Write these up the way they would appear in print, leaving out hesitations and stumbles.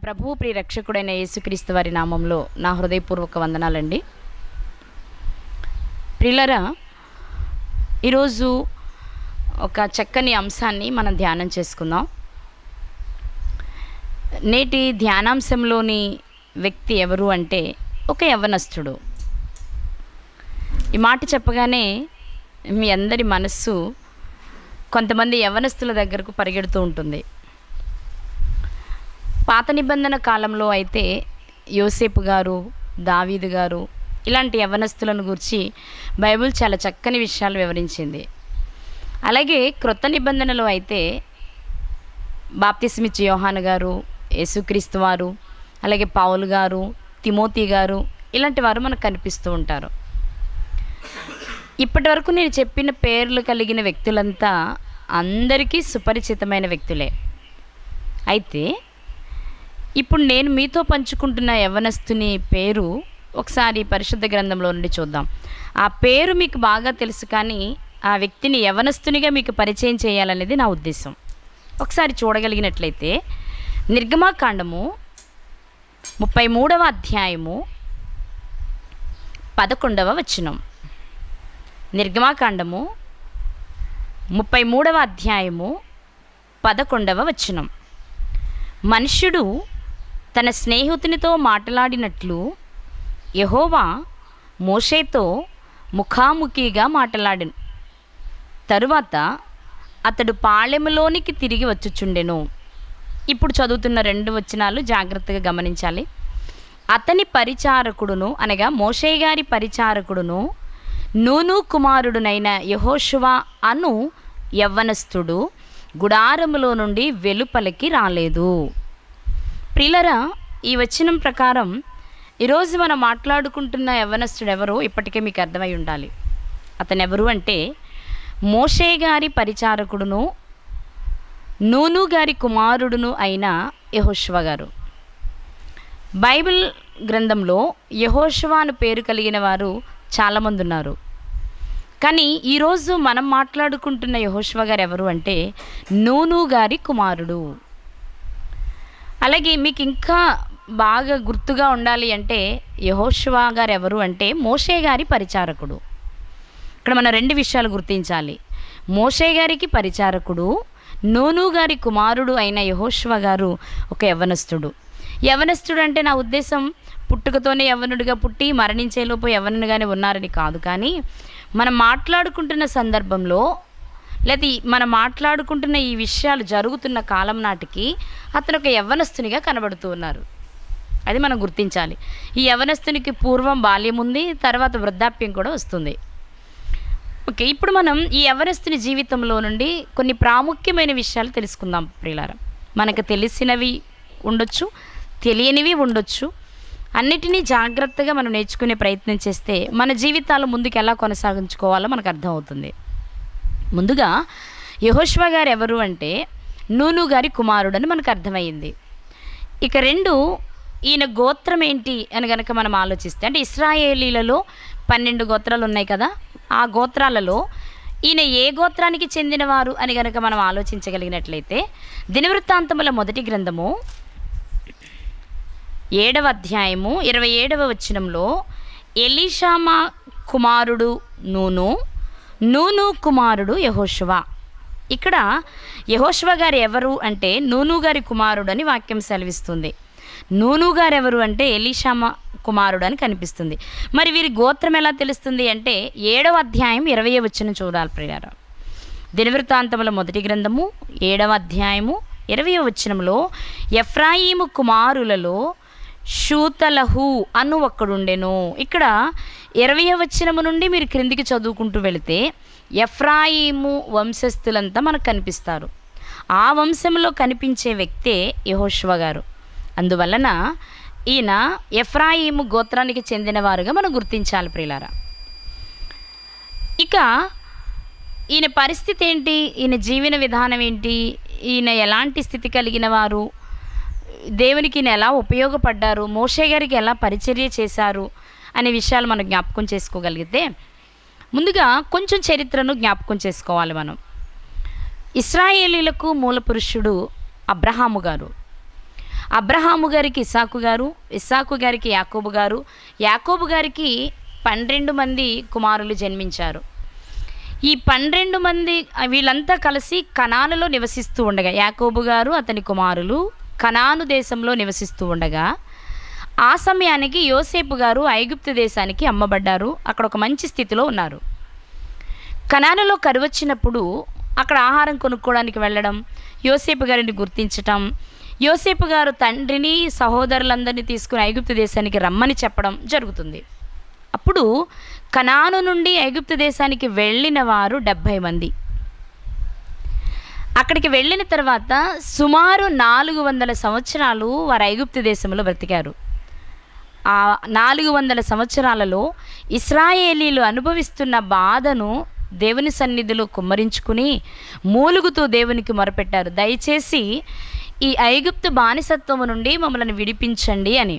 ప్రభువు ప్రియ రక్షకుడైన యేసుక్రీస్తు వారి నామంలో నా హృదయపూర్వక వందనాలండి. ప్రియులరా, ఈరోజు ఒక చక్కని అంశాన్ని మనం ధ్యానం చేసుకుందాం. నేటి ధ్యానాంశంలోని వ్యక్తి ఎవరు అంటే ఒక యవ్వనస్తుడు. ఈ మాట చెప్పగానే మీ అందరి మనస్సు కొంతమంది యవ్వనస్తుల దగ్గరకు పరిగెడుతూ ఉంటుంది. పాత నిబంధన కాలంలో అయితే యోసేపు గారు, దావీదు గారు ఇలాంటి యవ్వనస్తులను గురించి బైబిల్ చాలా చక్కని విషయాలు వివరించింది. అలాగే క్రొత్త నిబంధనలో అయితే బాప్తిస్మిచ్చి యోహాను గారు, యేసుక్రీస్తు వారు, అలాగే పౌలు గారు, తిమోతి గారు ఇలాంటి వారు మనకు కనిపిస్తూ ఉంటారు. ఇప్పటి వరకు నేను చెప్పిన పేర్లు కలిగిన వ్యక్తులంతా అందరికీ సుపరిచితమైన వ్యక్తులే. అయితే ఇప్పుడు నేను మీతో పంచుకుంటున్న యవ్వనస్తుని పేరు ఒకసారి పరిశుద్ధ గ్రంథంలో నుండి చూద్దాం. ఆ పేరు మీకు బాగా తెలుసు, కానీ ఆ వ్యక్తిని యవ్వనస్తునిగా మీకు పరిచయం చేయాలనేది నా ఉద్దేశం. ఒకసారి చూడగలిగినట్లయితే నిర్గమాకాండము 33వ అధ్యాయము 11వ వచనం. నిర్గమాకాండము 33వ అధ్యాయము 11వ వచనం. మనుష్యుడు తన స్నేహితునితో మాట్లాడినట్లు యెహోవా మోషేతో ముఖాముఖిగా మాట్లాడెను. తరువాత అతడు పాళెములోనికి తిరిగి వచ్చుచుండెను. ఇప్పుడు చదువుతున్న 2 వచనాలు జాగ్రత్తగా గమనించాలి. అతని పరిచారకుడును, అనగా మోషే గారి పరిచారకుడును, నూను కుమారుడునైన యెహోషువ అను యవ్వనస్తుడు గుడారములో నుండి వెలుపలికి రాలేదు. ప్రియులరా, ఈ వచనం ప్రకారం ఈరోజు మనం మాట్లాడుకుంటున్న యవ్వనస్తుడు ఎవరో ఇప్పటికే మీకు అర్థమై ఉండాలి. అతను ఎవరు అంటే మోషే గారి పరిచారకుడును, నూను గారి కుమారుడును అయిన యెహోషువ గారు. బైబిల్ గ్రంథంలో యెహోషువ అను పేరు కలిగిన వారు చాలామంది ఉన్నారు. కానీ ఈరోజు మనం మాట్లాడుకుంటున్న యెహోషువ గారు ఎవరు అంటే నూను గారి కుమారుడు. అలాగే మీకు ఇంకా బాగా గుర్తుగా ఉండాలి అంటే యెహోషువ గారు ఎవరు అంటే మోషే గారి పరిచారకుడు. ఇక్కడ మనం 2 విషయాలు గుర్తించాలి. మోషే గారికి పరిచారకుడు, నూను గారి కుమారుడు అయిన యెహోషువ గారు ఒక యవ్వనస్తుడు. యవ్వనస్తుడు అంటే నా ఉద్దేశం పుట్టుకతోనే యవ్వనుడిగా పుట్టి మరణించేలోపు యవ్వనుడిగానే ఉన్నారని కాదు. కానీ మనం మాట్లాడుకుంటున్న సందర్భంలో లేదా మనం మాట్లాడుకుంటున్న ఈ విషయాలు జరుగుతున్న కాలం నాటికి అతను ఒక యవ్వనస్తునిగా కనబడుతూ ఉన్నారు. అది మనం గుర్తించాలి. ఈ యవ్వనస్తునికి పూర్వం బాల్యం ఉంది, తర్వాత వృద్ధాప్యం కూడా వస్తుంది. ఓకే, ఇప్పుడు మనం ఈ యవ్వనస్తుని జీవితంలో నుండి కొన్ని ప్రాముఖ్యమైన విషయాలు తెలుసుకుందాం. ప్రియులారా, మనకు తెలిసినవి ఉండొచ్చు, తెలియనివి ఉండొచ్చు. అన్నిటినీ జాగ్రత్తగా మనం నేర్చుకునే ప్రయత్నం చేస్తే మన జీవితాలు ముందుకు ఎలా కొనసాగించుకోవాలో మనకు అర్థమవుతుంది. ముందుగా యెహోషువ గారు ఎవరు అంటే నూను గారి కుమారుడు అని మనకు అర్థమైంది. ఇక 2, ఈయన గోత్రం ఏంటి అని కనుక మనం ఆలోచిస్తే, అంటే ఇశ్రాయేలీలలో 12 గోత్రాలు ఉన్నాయి కదా, ఆ గోత్రాలలో ఈయన ఏ గోత్రానికి చెందినవారు అని కనుక మనం ఆలోచించగలిగినట్లయితే దినవృత్తాంతముల మొదటి గ్రంథము 7వ అధ్యాయము 27వ వచనంలో ఎలీషామా కుమారుడు నూను, నూను కుమారుడు యెహోషువ. ఇక్కడ యెహోషువ గారు ఎవరు అంటే నూను గారి కుమారుడు అని వాక్యం సెలవిస్తుంది. నూను గారు ఎవరు అంటే ఎలీషామా కుమారుడు అని కనిపిస్తుంది. మరి వీరి గోత్రం ఎలా తెలుస్తుంది అంటే 7వ అధ్యాయం 20వ వచనం చూడాలి ప్రియారా. దినవృత్తాంతముల మొదటి గ్రంథము 7వ అధ్యాయము 20వ వచనంలో ఎఫ్రాయిము కుమారులలో షూతలహు అను ఒక్కడుండెను. ఇక్కడ 20వ వచనము నుండి మీరు క్రిందికి చదువుకుంటూ వెళితే ఎఫ్రాయిము వంశస్థులంతా మనకు కనిపిస్తారు. ఆ వంశంలో కనిపించే వ్యక్తే యెహోషువ గారు. అందువలన ఈయన ఎఫ్రాయిము గోత్రానికి చెందినవారుగా మనం గుర్తించాలి ప్రియులారా. ఇక ఈయన పరిస్థితి ఏంటి, ఈయన జీవన విధానం ఏంటి, ఈయన ఎలాంటి స్థితి కలిగిన వారు, దేవునికి ఈయన ఎలా ఉపయోగపడ్డారు, మోషే గారికి ఎలా పరిచర్య చేశారు అనే విషయాలు మనం జ్ఞాపకం చేసుకోగలిగితే ముందుగా కొంచెం చరిత్రను జ్ఞాపకం చేసుకోవాలి మనం. ఇశ్రాయేలీలకు మూల పురుషుడు అబ్రహాము గారు. అబ్రహాము గారికి ఇస్సాకు గారు, ఇస్సాకు గారికి యాకోబు గారు, యాకోబు గారికి 12 మంది కుమారులు జన్మించారు. ఈ 12 మంది వీళ్ళంతా కలిసి కనానులో నివసిస్తూ ఉండగా, యాకోబు గారు అతని కుమారులు కనాను దేశంలో నివసిస్తూ ఉండగా, ఆ సమయానికి యోసేపు గారు ఐగుప్తు దేశానికి అమ్మబడ్డారు. అక్కడ ఒక మంచి స్థితిలో ఉన్నారు. కనానులో కరువొచ్చినప్పుడు అక్కడ ఆహారం కొనుక్కోవడానికి వెళ్ళడం, యోసేపు గారిని గుర్తించటం, యోసేపు గారు తండ్రిని సహోదరులందరినీ తీసుకుని ఐగుప్తు దేశానికి రమ్మని చెప్పడం జరుగుతుంది. అప్పుడు కనాను నుండి ఐగుప్తు దేశానికి వెళ్ళిన వారు 70 మంది. అక్కడికి వెళ్ళిన తర్వాత సుమారు 400 సంవత్సరాలు వారు ఐగుప్తు దేశంలో బ్రతికారు. ఆ 400 సంవత్సరాలలో ఇశ్రాయేలీలు అనుభవిస్తున్న బాధను దేవుని సన్నిధిలో కుమ్మరించుకుని మూలుగుతూ దేవునికి మొరపెట్టారు, దయచేసి ఈ ఐగుప్తు బానిసత్వము నుండి మమ్మల్ని విడిపించండి అని.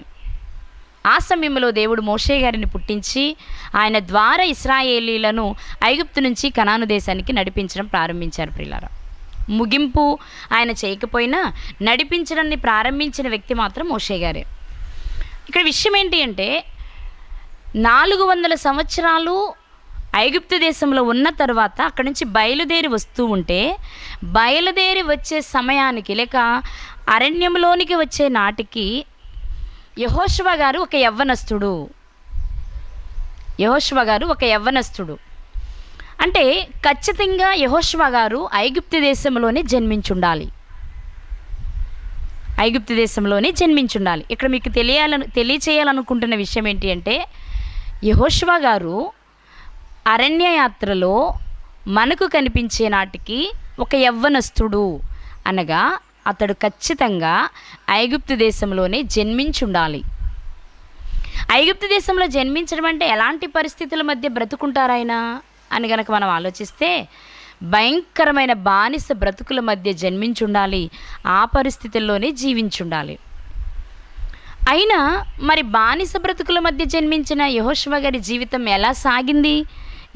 ఆ సమయంలో దేవుడు మోషే గారిని పుట్టించి ఆయన ద్వారా ఇశ్రాయేలీలను ఐగుప్తు నుంచి కనాను దేశానికి నడిపించడం ప్రారంభించారు. ప్రియులారా, ముగింపు ఆయన చేయకపోయినా నడిపించడాన్ని ప్రారంభించిన వ్యక్తి మాత్రం మోషే గారే. ఇక్కడ విషయం ఏంటి అంటే 400 సంవత్సరాలు ఐగుప్తు దేశంలో ఉన్న తర్వాత అక్కడి నుంచి బయలుదేరి వస్తూ ఉంటే, బయలుదేరి వచ్చే సమయానికి లేక అరణ్యంలోనికి వచ్చే నాటికి యెహోషువ గారు ఒక యవ్వనస్తుడు. యెహోషువ గారు ఒక యవ్వనస్తుడు అంటే ఖచ్చితంగా యెహోషువ గారు ఐగుప్తు దేశంలోనే జన్మించుండాలి. ఐగుప్తు దేశంలోనే జన్మించుండాలి. ఇక్కడ మీకు తెలియచేయాలనుకుంటున్న విషయం ఏంటి అంటే, యెహోషువ గారు అరణ్యయాత్రలో మనకు కనిపించే నాటికి ఒక యవ్వనస్తుడు అనగా అతడు ఖచ్చితంగా ఐగుప్తు దేశంలోనే జన్మించుండాలి. ఐగుప్తు దేశంలో జన్మించడం అంటే ఎలాంటి పరిస్థితుల మధ్య బ్రతుకుంటారాయన అని గనక మనం ఆలోచిస్తే, భయంకరమైన బానిస బ్రతుకుల మధ్య జన్మించుండాలి, ఆ పరిస్థితుల్లోనే జీవించుండాలి. అయినా మరి బానిస బ్రతుకుల మధ్య జన్మించిన యెహోషువ గారి జీవితం ఎలా సాగింది,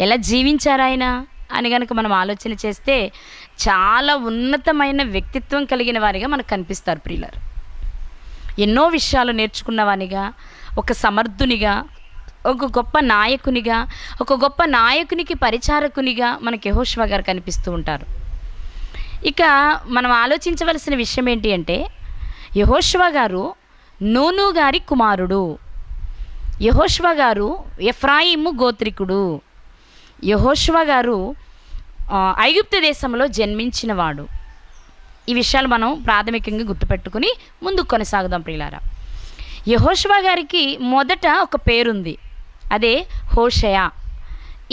ఎలా జీవించారాయన అని గనక మనం ఆలోచన చేస్తే చాలా ఉన్నతమైన వ్యక్తిత్వం కలిగిన వారిగా మనకు కనిపిస్తారు. ప్రియులారు, ఎన్నో విషయాలు నేర్చుకున్నవానిగా, ఒక సమర్థునిగా, ఒక గొప్ప నాయకునిగా, ఒక గొప్ప నాయకునికి పరిచారకునిగా మనకి యెహోషువ గారు కనిపిస్తూ ఉంటారు. ఇక మనం ఆలోచించవలసిన విషయం ఏంటి అంటే, యెహోషువ గారు నూను గారి కుమారుడు. యెహోషువ గారు ఎఫ్రాయిము గోత్రికుడు. యెహోషువ గారు ఐగుప్తు దేశంలో జన్మించినవాడు. ఈ విషయాలు మనం ప్రాథమికంగా గుర్తుపెట్టుకుని ముందుకు కొనసాగుదాం. ప్రియులారా, యెహోషువ గారికి మొదట ఒక పేరుంది, అదే హోషేయ.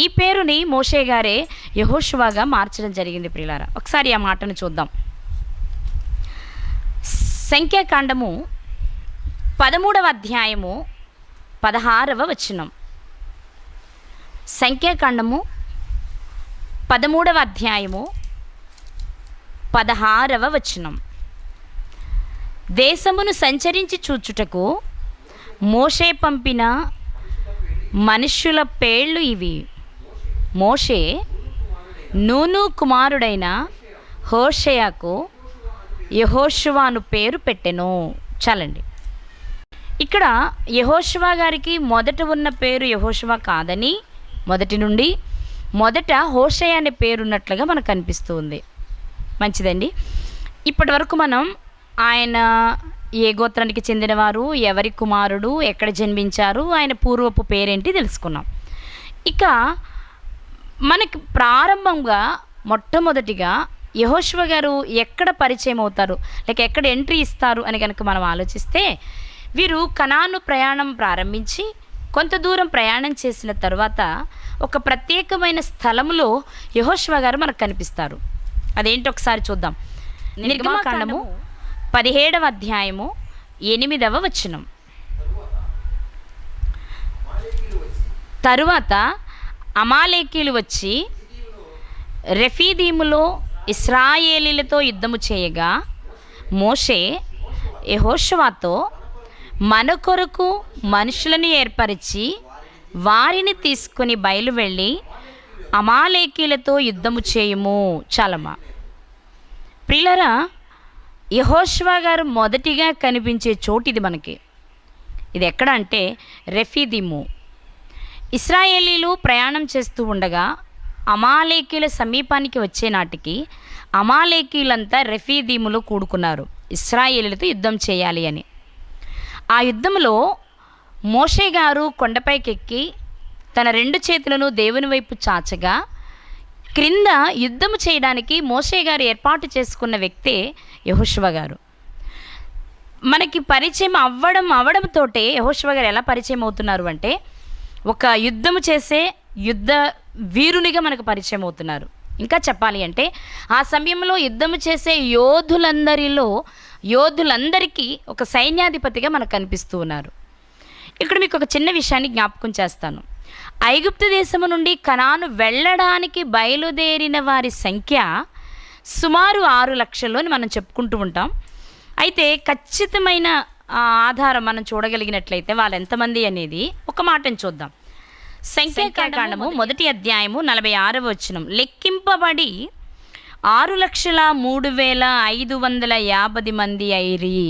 ఈ పేరుని మోషే గారే యెహోషువగా మార్చడం జరిగింది. ప్రియులారా, ఒకసారి ఆ మాటను చూద్దాం. సంఖ్యాకాండము 13వ అధ్యాయము 16వ వచనం. సంఖ్యాకాండము 13వ అధ్యాయము 16వ వచనం. దేశమును సంచరించి చూచుటకు మోషే పంపిన మనుష్యుల పేర్లు ఇవి. మోషే నూను కుమారుడైన హోషేయకు యెహోషువ అను పేరు పెట్టెను. చాలండి. ఇక్కడ యెహోషువ గారికి మొదట ఉన్న పేరు యెహోషువ కాదని, మొదటి నుండి మొదట హోషేయ అనే పేరున్నట్లుగా మనకు కనిపిస్తుంది. మంచిదండి. ఇప్పటి వరకు మనం ఆయన ఏ గోత్రానికి చెందినవారు, ఎవరి కుమారుడు, ఎక్కడ జన్మించారు, ఆయన పూర్వపు పేరేంటి తెలుసుకున్నాం. ఇక మనకి ప్రారంభంగా మొట్టమొదటిగా యెహోషువ గారు ఎక్కడ పరిచయం అవుతారు, లేక ఎక్కడ ఎంట్రీ ఇస్తారు అని కనుక మనం ఆలోచిస్తే, వీరు కనాను ప్రయాణం ప్రారంభించి కొంత దూరం ప్రయాణం చేసిన తర్వాత ఒక ప్రత్యేకమైన స్థలంలో యెహోషువ గారు మనకు కనిపిస్తారు. అదేంటి ఒకసారి చూద్దాం. నిర్గమకాండము 17వ అధ్యాయము 8వ వచనం. తరువాత అమాలేకీలు వచ్చి రెఫీదీములో ఇశ్రాయేలీలతో యుద్ధము చేయగా మోషే యెహోషువతో, మన కొరకు మనుషులను ఏర్పరిచి వారిని తీసుకుని బయలువెళ్ళి అమాలేకీలతో యుద్ధము చేయుము. చాలమ్మా. ప్రియులారా, యెహోషువ గారు మొదటిగా కనిపించే చోటు ఇది మనకి. ఇది ఎక్కడ అంటే రెఫీదీము. ఇశ్రాయేలీలు ప్రయాణం చేస్తూ ఉండగా అమాలేకీల సమీపానికి వచ్చే నాటికి అమాలేకీలంతా రెఫీదీములో కూడుకున్నారు ఇశ్రాయేలీలతో యుద్ధం చేయాలి అని. ఆ యుద్ధంలో మోషే గారు కొండపైకెక్కి తన 2 చేతులను దేవుని వైపు చాచగా క్రింద యుద్ధము చేయడానికి మోషే గారు ఏర్పాటు చేసుకున్న వ్యక్తే యెహోషువ గారు. మనకి పరిచయం అవడంతోటే యెహోషువ గారు ఎలా పరిచయం అవుతున్నారు అంటే ఒక యుద్ధము చేసే యుద్ధ వీరునిగా మనకు పరిచయం అవుతున్నారు. ఇంకా చెప్పాలి అంటే ఆ సమయంలో యుద్ధము చేసే యోధులందరికీ ఒక సైన్యాధిపతిగా మనకు కనిపిస్తూ ఉన్నారు. ఇక్కడ మీకు ఒక చిన్న విషయాన్ని జ్ఞాపకం చేస్తాను. ఐగుప్తు దేశము నుండి కనాను వెళ్ళడానికి బయలుదేరిన వారి సంఖ్య సుమారు 6 లక్షలు అని మనం చెప్పుకుంటూ ఉంటాం. అయితే ఖచ్చితమైన ఆధారం మనం చూడగలిగినట్లయితే వాళ్ళు ఎంతమంది అనేది ఒక మాటను చూద్దాం. సంఖ్యాకాండము 1వ అధ్యాయము 46వ వచనం. లెక్కింపబడి 6,03,550 మంది అయిరి.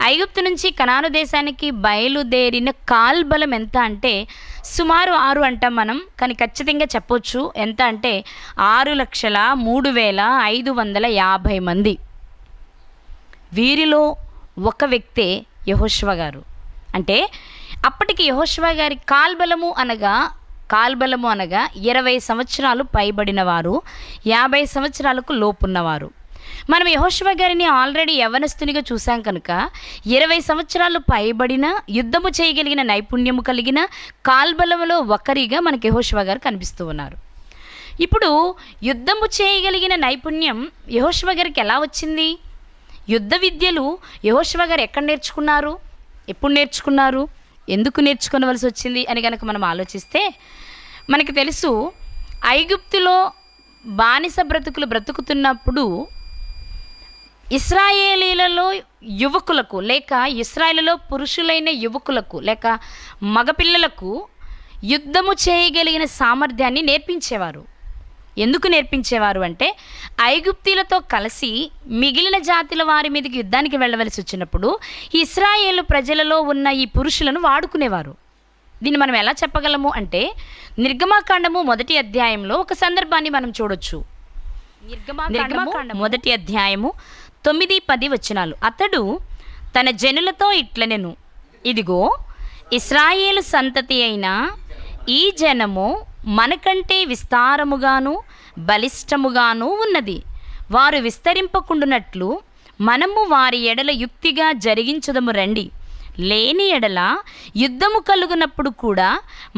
ఐగుప్తు నుంచి కనాను దేశానికి బయలుదేరిన కాల్బలం ఎంత అంటే సుమారు 6 అంటాం మనం, కానీ ఖచ్చితంగా చెప్పొచ్చు ఎంత అంటే 6,03,550 మంది. వీరిలో ఒక వ్యక్తే యెహోషువ గారు. అంటే అప్పటికి యెహోషువ గారి కాల్బలము అనగా 20 సంవత్సరాలు పైబడిన వారు, 50 సంవత్సరాలకు లోపున్నవారు. మనం యెహోషువ గారిని ఆల్రెడీ యవనస్తునిగా చూసాం కనుక 20 సంవత్సరాలు పైబడిన యుద్ధము చేయగలిగిన నైపుణ్యము కలిగిన కాల్బలములో ఒకరిగా మనకి యెహోషువ గారు కనిపిస్తూ ఉన్నారు. ఇప్పుడు యుద్ధము చేయగలిగిన నైపుణ్యం యెహోషువ గారికి ఎలా వచ్చింది? యుద్ధ విద్యలు యెహోషువ గారు ఎక్కడ నేర్చుకున్నారు, ఎప్పుడు నేర్చుకున్నారు, ఎందుకు నేర్చుకోవలసి వచ్చింది అని కనుక మనం ఆలోచిస్తే మనకి తెలుసు. ఐగుప్తులో బానిస బ్రతుకుతున్నప్పుడు ఇశ్రాయేలీలలో యువకులకు లేక ఇశ్రాయేలులో పురుషులైన యువకులకు లేక మగపిల్లలకు యుద్ధము చేయగలిగిన సామర్థ్యాన్ని నేర్పించేవారు. ఎందుకు నేర్పించేవారు అంటే ఐగుప్తీలతో కలిసి మిగిలిన జాతుల వారి మీదకి యుద్ధానికి వెళ్ళవలసి వచ్చినప్పుడు ఇశ్రాయేలు ప్రజలలో ఉన్న ఈ పురుషులను వాడుకునేవారు. దీన్ని మనం ఎలా చెప్పగలము అంటే నిర్గమాకాండము 1వ అధ్యాయంలో ఒక సందర్భాన్ని మనం చూడొచ్చు. నిర్గమాకాండము 1వ అధ్యాయము 9-10 వచనాలు. అతడు తన జనులతో ఇట్లనెను, ఇదిగో ఇశ్రాయేలు సంతతి అయిన ఈ జనము మనకంటే విస్తారముగాను బలిష్టముగాను ఉన్నది. వారు విస్తరింపకుండునట్లు మనము వారి ఎడల యుక్తిగా జరిగించుదము రండి. లేని ఎడల యుద్ధము కలుగునప్పుడు కూడా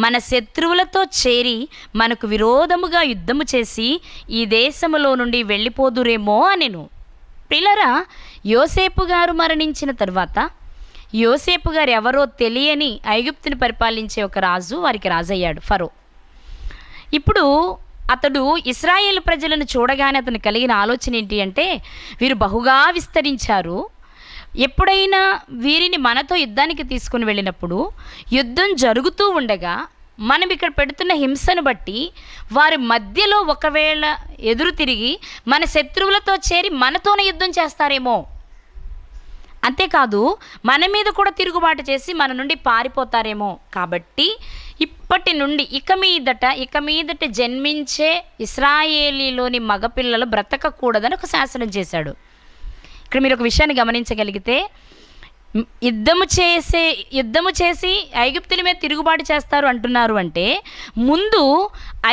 మన శత్రువులతో చేరి మనకు విరోధముగా యుద్ధము చేసి ఈ దేశములో నుండి వెళ్ళిపోదురేమో అనెను. పిల్లరా, యోసేపు గారు మరణించిన తర్వాత యోసేపు గారు ఎవరో తెలియని ఐగుప్తుని పరిపాలించే ఒక రాజు వారికి రాజయ్యాడు, ఫరో. ఇప్పుడు అతడు ఇశ్రాయేలు ప్రజలను చూడగానే అతను కలిగిన ఆలోచన ఏంటి అంటే వీరు బహుగా విస్తరించారు. ఎప్పుడైనా వీరిని మనతో యుద్ధానికి తీసుకుని వెళ్ళినప్పుడు యుద్ధం జరుగుతూ ఉండగా మనం ఇక్కడ పెడుతున్న హింసను బట్టి వారి మధ్యలో ఒకవేళ ఎదురు తిరిగి మన శత్రువులతో చేరి మనతోనే యుద్ధం చేస్తారేమో, అంతేకాదు మన మీద కూడా తిరుగుబాటు చేసి మన నుండి పారిపోతారేమో. కాబట్టి ఇప్పటి నుండి ఇక మీదట జన్మించే ఇశ్రాయేలీలోని మగపిల్లలు బ్రతకకూడదని ఒక శాసనం చేశాడు. ఇక్కడ మీరు ఒక విషయాన్ని గమనించగలిగితే యుద్ధము చేసి ఐగుప్తుల మీద తిరుగుబాటు చేస్తారు అంటున్నారు అంటే ముందు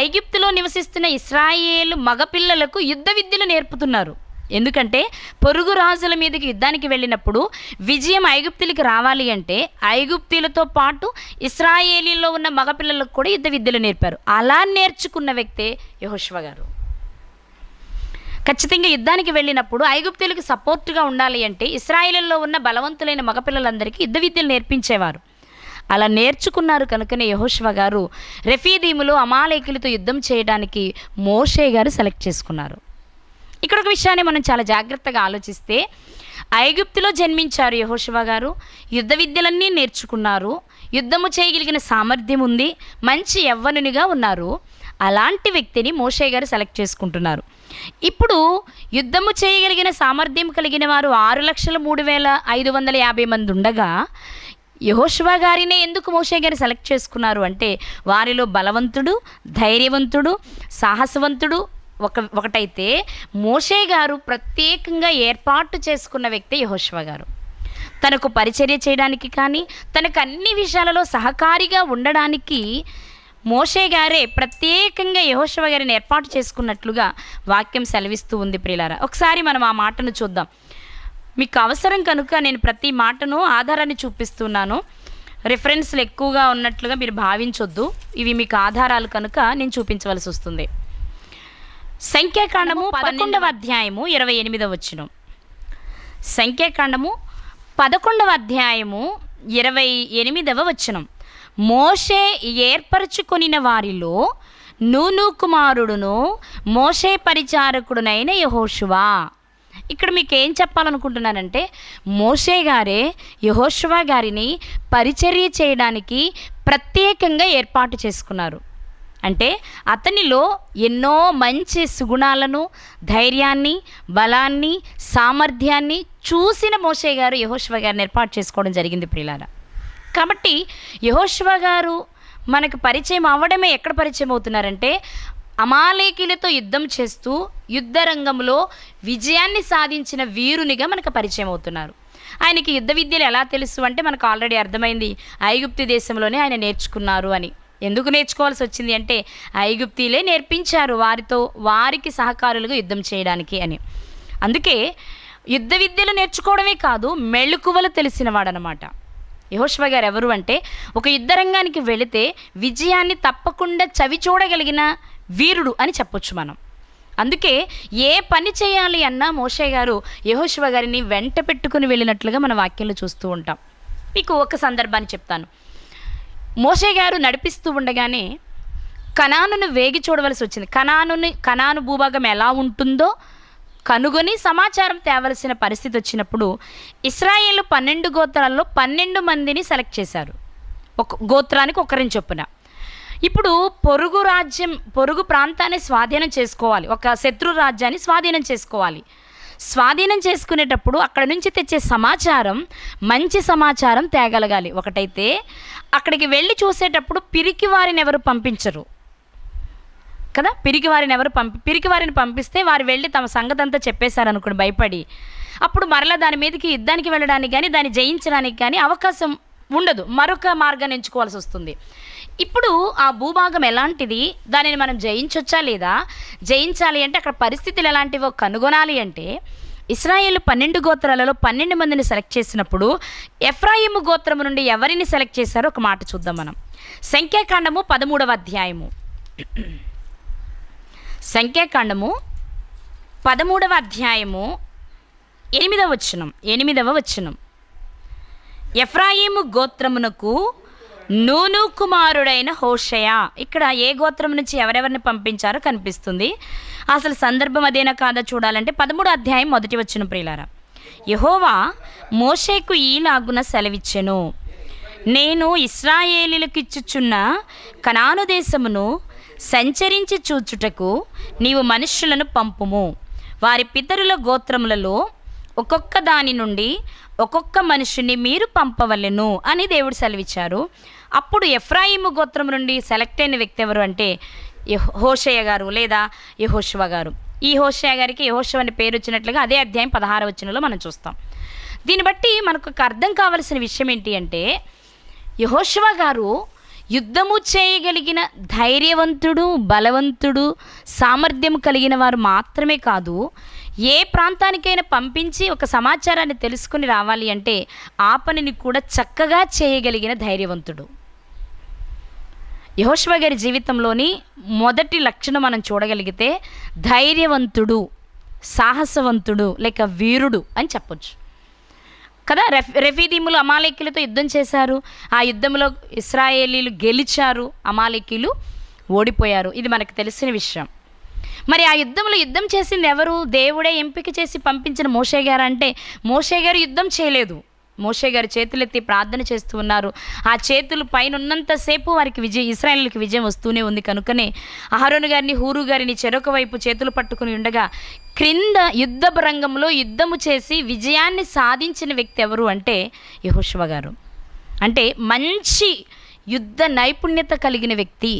ఐగుప్తులో నివసిస్తున్న ఇశ్రాయేలు మగపిల్లలకు యుద్ధ విద్యలు నేర్పుతున్నారు. ఎందుకంటే పొరుగు రాజుల మీదకి యుద్ధానికి వెళ్ళినప్పుడు విజయం ఐగుప్తులకి రావాలి అంటే ఐగుప్తులతో పాటు ఇశ్రాయేలీలో ఉన్న మగపిల్లలకు కూడా యుద్ధ విద్యలు నేర్పారు. అలా నేర్చుకున్న వ్యక్తే యెహోషువ గారు. ఖచ్చితంగా యుద్ధానికి వెళ్ళినప్పుడు ఐగుప్తులకు సపోర్ట్గా ఉండాలి అంటే ఇశ్రాయేలులో ఉన్న బలవంతులైన మగపిల్లలందరికీ యుద్ధ విద్యలు నేర్పించేవారు. అలా నేర్చుకున్నారు కనుకనే యెహోషువ గారు రెఫీదీములో అమాలేకీలతో యుద్ధం చేయడానికి మోషే గారు సెలెక్ట్ చేసుకున్నారు. ఇక్కడ ఒక విషయాన్ని మనం చాలా జాగ్రత్తగా ఆలోచిస్తే ఐగుప్తులో జన్మించారు యెహోషువ గారు, యుద్ధ విద్యలన్నీ నేర్చుకున్నారు, యుద్ధము చేయగలిగిన సామర్థ్యం ఉంది, మంచి యవ్వనునిగా ఉన్నారు. అలాంటి వ్యక్తిని మోషే గారు సెలెక్ట్ చేసుకుంటున్నారు. ఇప్పుడు యుద్ధము చేయగలిగిన సామర్థ్యం కలిగిన వారు 6,03,550 మంది ఉండగా యెహోషువ గారినే ఎందుకు మోషే గారు సెలెక్ట్ చేసుకున్నారు అంటే, వారిలో బలవంతుడు, ధైర్యవంతుడు, సాహసవంతుడు ఒకటైతే మోషే గారు ప్రత్యేకంగా ఏర్పాటు చేసుకున్న వ్యక్తి యెహోషువ గారు. తనకు పరిచర్య చేయడానికి కానీ, తనకు అన్ని విషయాలలో సహకారిగా ఉండడానికి మోషే గారే ప్రత్యేకంగా యెహోషువ గారిని ఏర్పాటు చేసుకున్నట్లుగా వాక్యం సెలవిస్తూ ఉంది ప్రియులారా. ఒకసారి మనం ఆ మాటను చూద్దాం. మీకు అవసరం కనుక నేను ప్రతి మాటను ఆధారాన్ని చూపిస్తున్నాను. రిఫరెన్స్లు ఎక్కువగా ఉన్నట్లుగా మీరు భావించొద్దు. ఇవి మీకు ఆధారాలు కనుక నేను చూపించవలసి వస్తుంది. సంఖ్యాకాండము 11వ అధ్యాయము 28వ వచనం. సంఖ్యాకాండము 11వ అధ్యాయము 28వ వచనం. మోషే ఏర్పరచుకొనిన వారిలో నూను కుమారుడును మోషే పరిచారకుడునైన యెహోషువ. ఇక్కడ మీకు ఏం చెప్పాలనుకుంటున్నానంటే, మోషే గారే యెహోషువ గారిని పరిచర్య చేయడానికి ప్రత్యేకంగా ఏర్పాటు చేసుకున్నారు. అంటే అతనిలో ఎన్నో మంచి సుగుణాలను, ధైర్యాన్ని, బలాన్ని, సామర్థ్యాన్ని చూసిన మోషే గారు యెహోషువ గారిని ఏర్పాటు చేసుకోవడం జరిగింది ప్రియులారా. కాబట్టి యెహోషువ గారు మనకు పరిచయం అవ్వడమే ఎక్కడ పరిచయం అవుతున్నారంటే, అమాలేకీలతో యుద్ధం చేస్తూ యుద్ధ రంగంలో విజయాన్ని సాధించిన వీరునిగా మనకు పరిచయం అవుతున్నారు. ఆయనకి యుద్ధ విద్యలు ఎలా తెలుసు అంటే, మనకు ఆల్రెడీ అర్థమైంది, ఐగుప్తు దేశంలోనే ఆయన నేర్చుకున్నారు అని. ఎందుకు నేర్చుకోవాల్సి వచ్చింది అంటే, ఐగుప్తీలే నేర్పించారు వారికి సహకారులుగా యుద్ధం చేయడానికి అని. అందుకే యుద్ధ విద్యలు నేర్చుకోవడమే కాదు, మెళుకువలు తెలిసినవాడనమాట యెహోషువ గారు. ఎవరు అంటే, ఒక యుద్ధ రంగానికి వెళితే విజయాన్ని తప్పకుండా చవి చూడగలిగిన వీరుడు అని చెప్పొచ్చు మనం. అందుకే ఏ పని చేయాలి అన్నా మోషే గారు యెహోషువ గారిని వెంట పెట్టుకుని వెళ్ళినట్లుగా మన వాక్యంలో చూస్తూ ఉంటాం. మీకు ఒక సందర్భాన్ని చెప్తాను. మోషే గారు నడిపిస్తూ ఉండగానే కనానును వేగి చూడవలసి వచ్చింది. కనాను భూభాగం ఎలా ఉంటుందో కనుగొని సమాచారం తేవలసిన పరిస్థితి వచ్చినప్పుడు ఇశ్రాయేలు 12 గోత్రాల్లో 12 మందిని సెలెక్ట్ చేశారు, ఒక గోత్రానికి ఒకరిని చొప్పున. ఇప్పుడు పొరుగు ప్రాంతాన్ని స్వాధీనం చేసుకోవాలి, ఒక శత్రు రాజ్యాన్ని స్వాధీనం చేసుకోవాలి. స్వాధీనం చేసుకునేటప్పుడు అక్కడ నుంచి తెచ్చే సమాచారం మంచి సమాచారం తేగలగాలి. ఒకటైతే అక్కడికి వెళ్ళి చూసేటప్పుడు పిరికి వారిని ఎవరు పంపించరు కదా. పిరికి వారిని పంపిస్తే వారు వెళ్ళి తమ సంగతి అంతా చెప్పేశారనుకోండి భయపడి, అప్పుడు మరలా దాని మీదకి యుద్ధానికి వెళ్ళడానికి కానీ దాన్ని జయించడానికి కానీ అవకాశం ఉండదు, మరొక మార్గాన్ని ఎంచుకోవాల్సి వస్తుంది. ఇప్పుడు ఆ భూభాగం ఎలాంటిది, దానిని మనం జయించొచ్చా లేదా, జయించాలి అంటే అక్కడ పరిస్థితులు ఎలాంటివో కనుగొనాలి అంటే ఇశ్రాయేలు 12 గోత్రాలలో 12 మందిని సెలెక్ట్ చేసినప్పుడు ఎఫ్రాయిము గోత్రము నుండి ఎవరిని సెలెక్ట్ చేశారో ఒక మాట చూద్దాం మనం. సంఖ్యాకాండము 13వ అధ్యాయము. సంఖ్యాకాండము 13వ అధ్యాయము 8వ వచనం. ఎఫ్రాయిము గోత్రమునకు నూను కుమారుడైన హోషయ. ఇక్కడ ఏ గోత్రం నుంచి ఎవరెవరిని పంపించారో కనిపిస్తుంది. అసలు సందర్భం అదేనా కాదా చూడాలంటే 13వ అధ్యాయం 1వ వచనం ప్రియులారా. యెహోవా మోషేకు ఈలాగున సెలవిచ్చెను, నేను ఇశ్రాయేలీలకిచ్చుచున్న కనాను దేశమును సంచరించి చూచుటకు నీవు మనుష్యులను పంపుము. వారి పితరుల గోత్రములలో ఒక్కొక్క దాని నుండి ఒక్కొక్క మనుషుని మీరు పంపవలెను అని దేవుడు సెలవిచ్చారు. అప్పుడు ఎఫ్రాయిము గోత్రం నుండి సెలెక్ట్ అయిన వ్యక్తి ఎవరు అంటే హోషేయ గారు లేదా యెహోషువ గారు. ఈ హోషేయ గారికి యెహోషువ అని పేరు వచ్చినట్లుగా అదే అధ్యాయం 16వ వచనంలో మనం చూస్తాం. దీన్ని బట్టి మనకు ఒక అర్థం కావాల్సిన విషయం ఏంటి అంటే, యెహోషువ గారు యుద్ధము చేయగలిగిన ధైర్యవంతుడు, బలవంతుడు, సామర్థ్యం కలిగిన వారు మాత్రమే కాదు, ఏ ప్రాంతానికైనా పంపించి ఒక సమాచారాన్ని తెలుసుకుని రావాలి అంటే ఆ పనిని కూడా చక్కగా చేయగలిగిన ధైర్యవంతుడు. యెహోషువ గారి జీవితంలోని మొదటి లక్షణం మనం చూడగలిగితే ధైర్యవంతుడు, సాహసవంతుడు లేక వీరుడు అని చెప్పొచ్చు కదా. రెఫీదీములు అమాలేకీలతో యుద్ధం చేశారు. ఆ యుద్ధంలో ఇశ్రాయేలీలు గెలిచారు, అమాలేకీలు ఓడిపోయారు. ఇది మనకు తెలిసిన విషయం. మరి ఆ యుద్ధంలో యుద్ధం చేసింది ఎవరు? దేవుడే ఎంపిక చేసి పంపించిన మోషే గారు. అంటే మోషే గారు యుద్ధం చేయలేదు, మోషే గారు చేతులెత్తి ప్రార్థన చేస్తూ ఉన్నారు. ఆ చేతులు పైన ఉన్నంతసేపు వారికి ఇశ్రాయేలుకి విజయం వస్తూనే ఉంది. కనుకనే అహరోను గారిని, హూరు గారిని చెరొక వైపు చేతులు పట్టుకుని ఉండగా క్రింద యుద్ధ రంగంలో యుద్ధము చేసి విజయాన్ని సాధించిన వ్యక్తి ఎవరు అంటే యెహోషువ గారు. అంటే మంచి యుద్ధ నైపుణ్యత కలిగిన వ్యక్తి.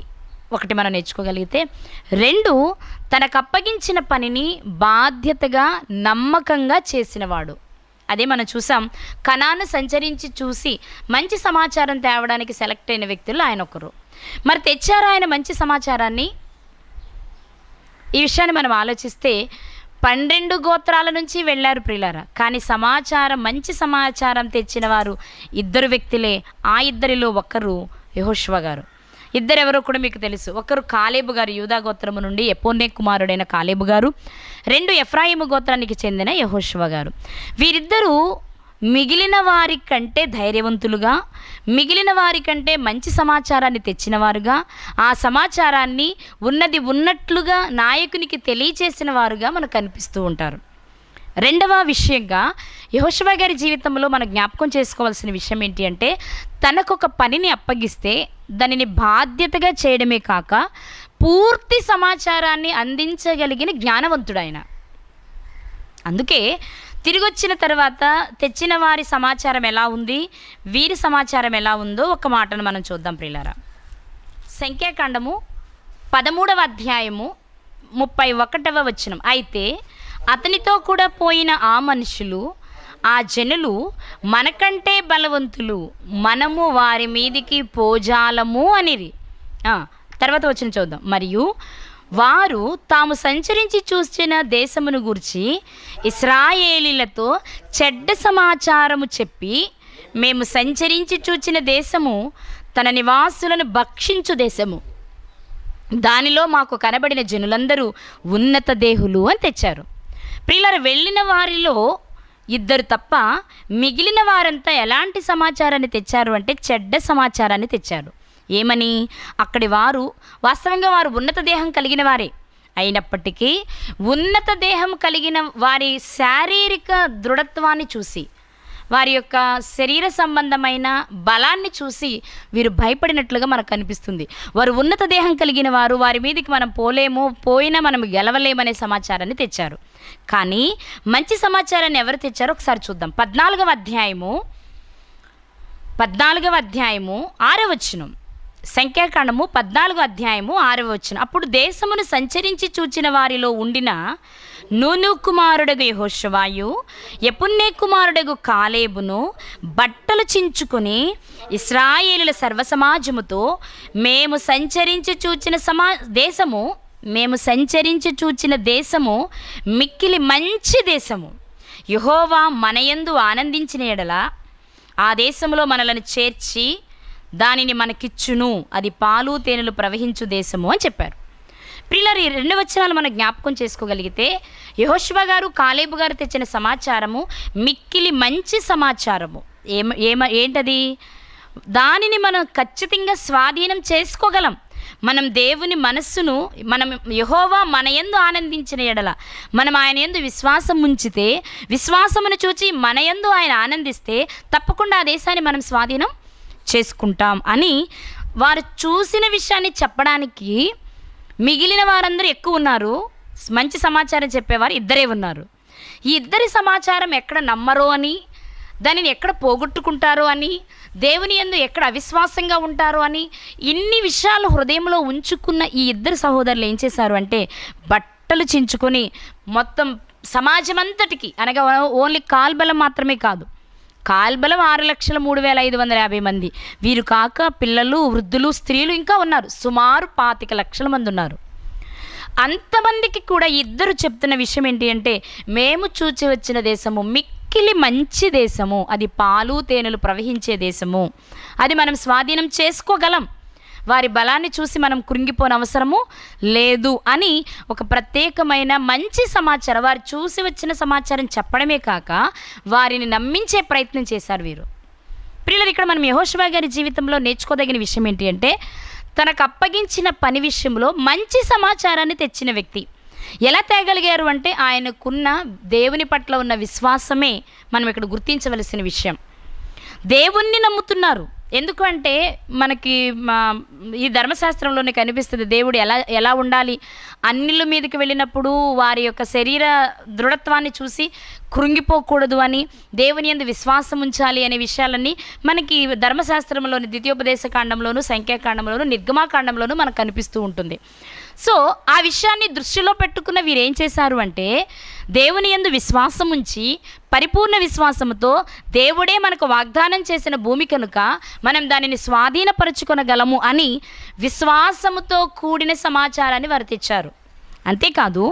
ఒకటి మనం నేర్చుకోగలిగితే, 2 తనకు అప్పగించిన పనిని బాధ్యతగా నమ్మకంగా చేసినవాడు. అదే మనం చూసాం. కనాను సంచరించి చూసి మంచి సమాచారం తేవడానికి సెలెక్ట్ అయిన వ్యక్తులు ఆయన ఒకరు. మరి తెచ్చారా ఆయన మంచి సమాచారాన్ని? ఈ విషయాన్ని మనం ఆలోచిస్తే 12 గోత్రాల నుంచి వెళ్ళారు ప్రియులారా. కానీ మంచి సమాచారం తెచ్చిన వారు 2 వ్యక్తులే. ఆ 2లో ఒకరు యెహోషువ గారు. 2 ఎవరో కూడా మీకు తెలుసు. ఒకరు కాలేబు గారు, యూదా గోత్రము నుండి యెఫున్నె కుమారుడైన కాలేబు గారు. 2 ఎఫ్రాయిము గోత్రానికి చెందిన యెహోషువ గారు. వీరిద్దరూ మిగిలిన వారి కంటే ధైర్యవంతులుగా, మిగిలిన వారి కంటే మంచి సమాచారాన్ని తెచ్చినవారుగా, ఆ సమాచారాన్ని ఉన్నది ఉన్నట్లుగా నాయకునికి తెలియచేసిన వారుగా మనకు కనిపిస్తూ ఉంటారు. 2వ విషయంగా యెహోషువ గారి జీవితంలో మనం జ్ఞాపకం చేసుకోవాల్సిన విషయం ఏంటి అంటే, తనకొక పనిని అప్పగిస్తే దానిని బాధ్యతగా చేయడమే కాక పూర్తి సమాచారాన్ని అందించగలిగిన జ్ఞానవంతుడు ఆయన. అందుకే తిరిగి వచ్చిన తర్వాత తెచ్చిన వారి సమాచారం ఎలా ఉంది, వీరి సమాచారం ఎలా ఉందో ఒక మాటను మనం చూద్దాం ప్రియులారా. సంఖ్యాకాండము 13వ అధ్యాయము 31వ వచనం. అయితే అతనితో కూడా పోయిన ఆ మనుషులు, ఆ జనులు మనకంటే బలవంతులు, మనము వారి మీదికి పోజాలము అనిరి. తర్వాత వచ్చిన చూద్దాం. మరియు వారు తాము సంచరించి చూసిన దేశమును గూర్చి ఇశ్రాయేలీలతో చెడ్డ సమాచారము చెప్పి, మేము సంచరించి చూచిన దేశము తన నివాసులను భక్షించు దేశము, దానిలో మాకు కనబడిన జనులందరూ ఉన్నత దేహులు అని తెచ్చారు. ప్రియులారా, వెళ్ళిన వారిలో 2 తప్ప మిగిలిన వారంతా ఎలాంటి సమాచారాన్ని తెచ్చారు అంటే చెడ్డ సమాచారాన్ని తెచ్చారు. ఏమని? అక్కడి వారు వాస్తవంగా వారు ఉన్నత దేహం కలిగిన వారే అయినప్పటికీ ఉన్నత దేహం కలిగిన వారి శారీరక దృఢత్వాన్ని చూసి, వారి యొక్క శరీర సంబంధమైన బలాన్ని చూసి వీరు భయపడినట్లుగా మనకు కనిపిస్తుంది. వారు ఉన్నత దేహం కలిగిన వారు, వారి మీదకి మనం పోలేము, పోయినా మనం గెలవలేమనే సమాచారాన్ని తెచ్చారు. కానీ మంచి సమాచారాన్ని ఎవరు తెచ్చారో ఒకసారి చూద్దాం. 14వ అధ్యాయము 6వ వచనం. సంఖ్యాకాండము 14వ అధ్యాయము 6వ వచనం. అప్పుడు దేశమును సంచరించి చూచిన వారిలో ఉండిన నూను కుమారుడగు యెహోషువయు, యెఫున్నె కుమారుడగు కాలేబును బట్టలు చించుకుని ఇశ్రాయేలుల సర్వసమాజముతో, మేము సంచరించి చూచిన దేశము మిక్కిలి మంచి దేశము. యెహోవా మనయందు ఆనందించిన ఎడల ఆ దేశంలో మనలను చేర్చి దానిని మనకిచ్చును, అది పాలు తేనెలు ప్రవహించు దేశము అని చెప్పారు. ప్రియులారా, ఈ 2 వచనాలు మనం జ్ఞాపకం చేసుకోగలిగితే యెహోషువ గారు, కాలేబు గారు తెచ్చిన సమాచారము మిక్కిలి మంచి సమాచారము. ఏంటది? దానిని మనం ఖచ్చితంగా స్వాధీనం చేసుకోగలం. మనం దేవుని మనస్సును, మనం యెహోవా మన యందు ఆనందించిన ఎడల, మనం ఆయన యందు విశ్వాసం ఉంచితే, విశ్వాసమును చూచి మన యందు ఆయన ఆనందిస్తే తప్పకుండా ఆ దేశాన్ని మనం స్వాధీనం చేసుకుంటాం అని వారు చూసిన విషయాన్ని చెప్పడానికి మిగిలిన వారందరూ ఎక్కువ ఉన్నారు. మంచి సమాచారం చెప్పేవారు 2 ఉన్నారు. ఈ 2 సమాచారం ఎక్కడ నమ్మరో అని, దానిని ఎక్కడ పోగొట్టుకుంటారో అని, దేవుని యందు ఎక్కడ అవిశ్వాసంగా ఉంటారో అని, ఇన్ని విషయాలు హృదయంలో ఉంచుకున్న ఈ 2 సహోదరులు ఏం చేశారు అంటే, బట్టలు చించుకొని మొత్తం సమాజం అంతటికి, అనగా ఓన్లీ కాల్బలం మాత్రమే కాదు, కాల్బలం 6,03,550 మంది, వీరు కాక పిల్లలు, వృద్ధులు, స్త్రీలు ఇంకా ఉన్నారు. సుమారు 25 లక్షల మంది ఉన్నారు. అంతమందికి కూడా 2 చెప్తున్న విషయం ఏంటి అంటే, మేము చూచి వచ్చిన దేశము మిక్కిలి మంచి దేశము, అది పాలు తేనెలు ప్రవహించే దేశము, అది మనం స్వాధీనం చేసుకోగలం, వారి బలాన్ని చూసి మనం కృంగిపోని అవసరము లేదు అని ఒక ప్రత్యేకమైన మంచి సమాచారం, వారు చూసి వచ్చిన సమాచారం చెప్పడమే కాక వారిని నమ్మించే ప్రయత్నం చేశారు వీరు. ప్రియులారా, ఇక్కడ మనం యెహోషువ గారి జీవితంలో నేర్చుకోదగిన విషయం ఏంటి అంటే, తనకు అప్పగించిన పని విషయంలో మంచి సమాచారాన్ని తెచ్చిన వ్యక్తి. ఎలా తేగలిగారు అంటే, ఆయనకున్న దేవుని పట్ల ఉన్న విశ్వాసమే మనం ఇక్కడ గుర్తించవలసిన విషయం. దేవుణ్ణి నమ్ముతున్నారు. ఎందుకంటే మనకి ఈ ధర్మశాస్త్రంలోనే కనిపిస్తుంది దేవుడు ఎలా ఎలా ఉండాలి. అన్నిళ్ళ మీదకి వెళ్ళినప్పుడు వారి యొక్క శరీర దృఢత్వాన్ని చూసి కృంగిపోకూడదు అని, దేవుని యందు విశ్వాసం ఉంచాలి అనే విషయాలన్నీ మనకి ధర్మశాస్త్రంలోని ద్వితీయోపదేశ కాండంలోను, సంఖ్యాకాండంలోను, నిర్గమాకాండంలోను మనకు కనిపిస్తూ ఉంటుంది. సో ఆ విషయాన్ని దృష్టిలో పెట్టుకున్న వీరు ఏం చేశారు అంటే, దేవుని యందు విశ్వాసం ఉంచి పరిపూర్ణ విశ్వాసంతో దేవుడే మనకు వాగ్దానం చేసిన భూమి కనుక మనం దానిని స్వాధీనపరచుకొనగలము అని విశ్వాసముతో కూడిన సమాచారాన్ని వారు తెచ్చారు. అంతేకాదు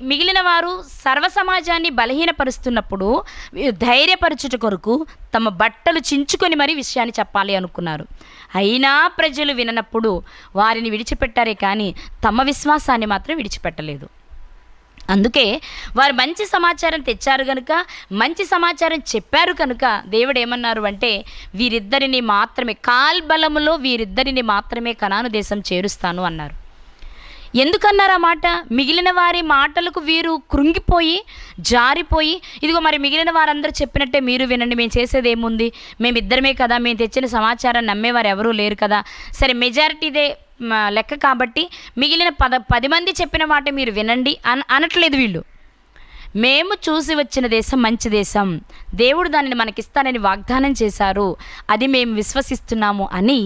మిగిలిన వారు సర్వ సమాజాన్ని బలహీనపరుస్తున్నప్పుడు ధైర్యపరచుట కొరకు తమ బట్టలు చించుకొని మరీ విషయాన్ని చెప్పాలి అనుకున్నారు. అయినా ప్రజలు విననప్పుడు వారిని విడిచిపెట్టారే కానీ తమ విశ్వాసాన్ని మాత్రం విడిచిపెట్టలేదు. అందుకే వారు మంచి సమాచారం తెచ్చారు కనుక, మంచి సమాచారం చెప్పారు కనుక దేవుడు ఏమన్నారు అంటే, వీరిద్దరిని మాత్రమే కాల్బలములో వీరిద్దరిని మాత్రమే కనాను దేశం చేరుస్తాను అన్నారు. ఎందుకన్నారు ఆ మాట? మిగిలిన వారి మాటలకు వీరు కృంగిపోయి జారిపోయి, ఇదిగో మరి మిగిలిన వారందరూ చెప్పినట్టే మీరు వినండి, మేము చేసేది ఏముంది, మేమిద్దరమే కదా, మేము తెచ్చిన సమాచారం నమ్మేవారు ఎవరూ లేరు కదా, సరే మెజారిటీదే లెక్క కాబట్టి మిగిలిన 10 మంది చెప్పిన మాట మీరు వినండి అనట్లేదు వీళ్ళు. మేము చూసి వచ్చిన దేశం మంచి దేశం, దేవుడు దానిని మనకిస్తానని వాగ్దానం చేశారు, అది మేము విశ్వసిస్తున్నాము అని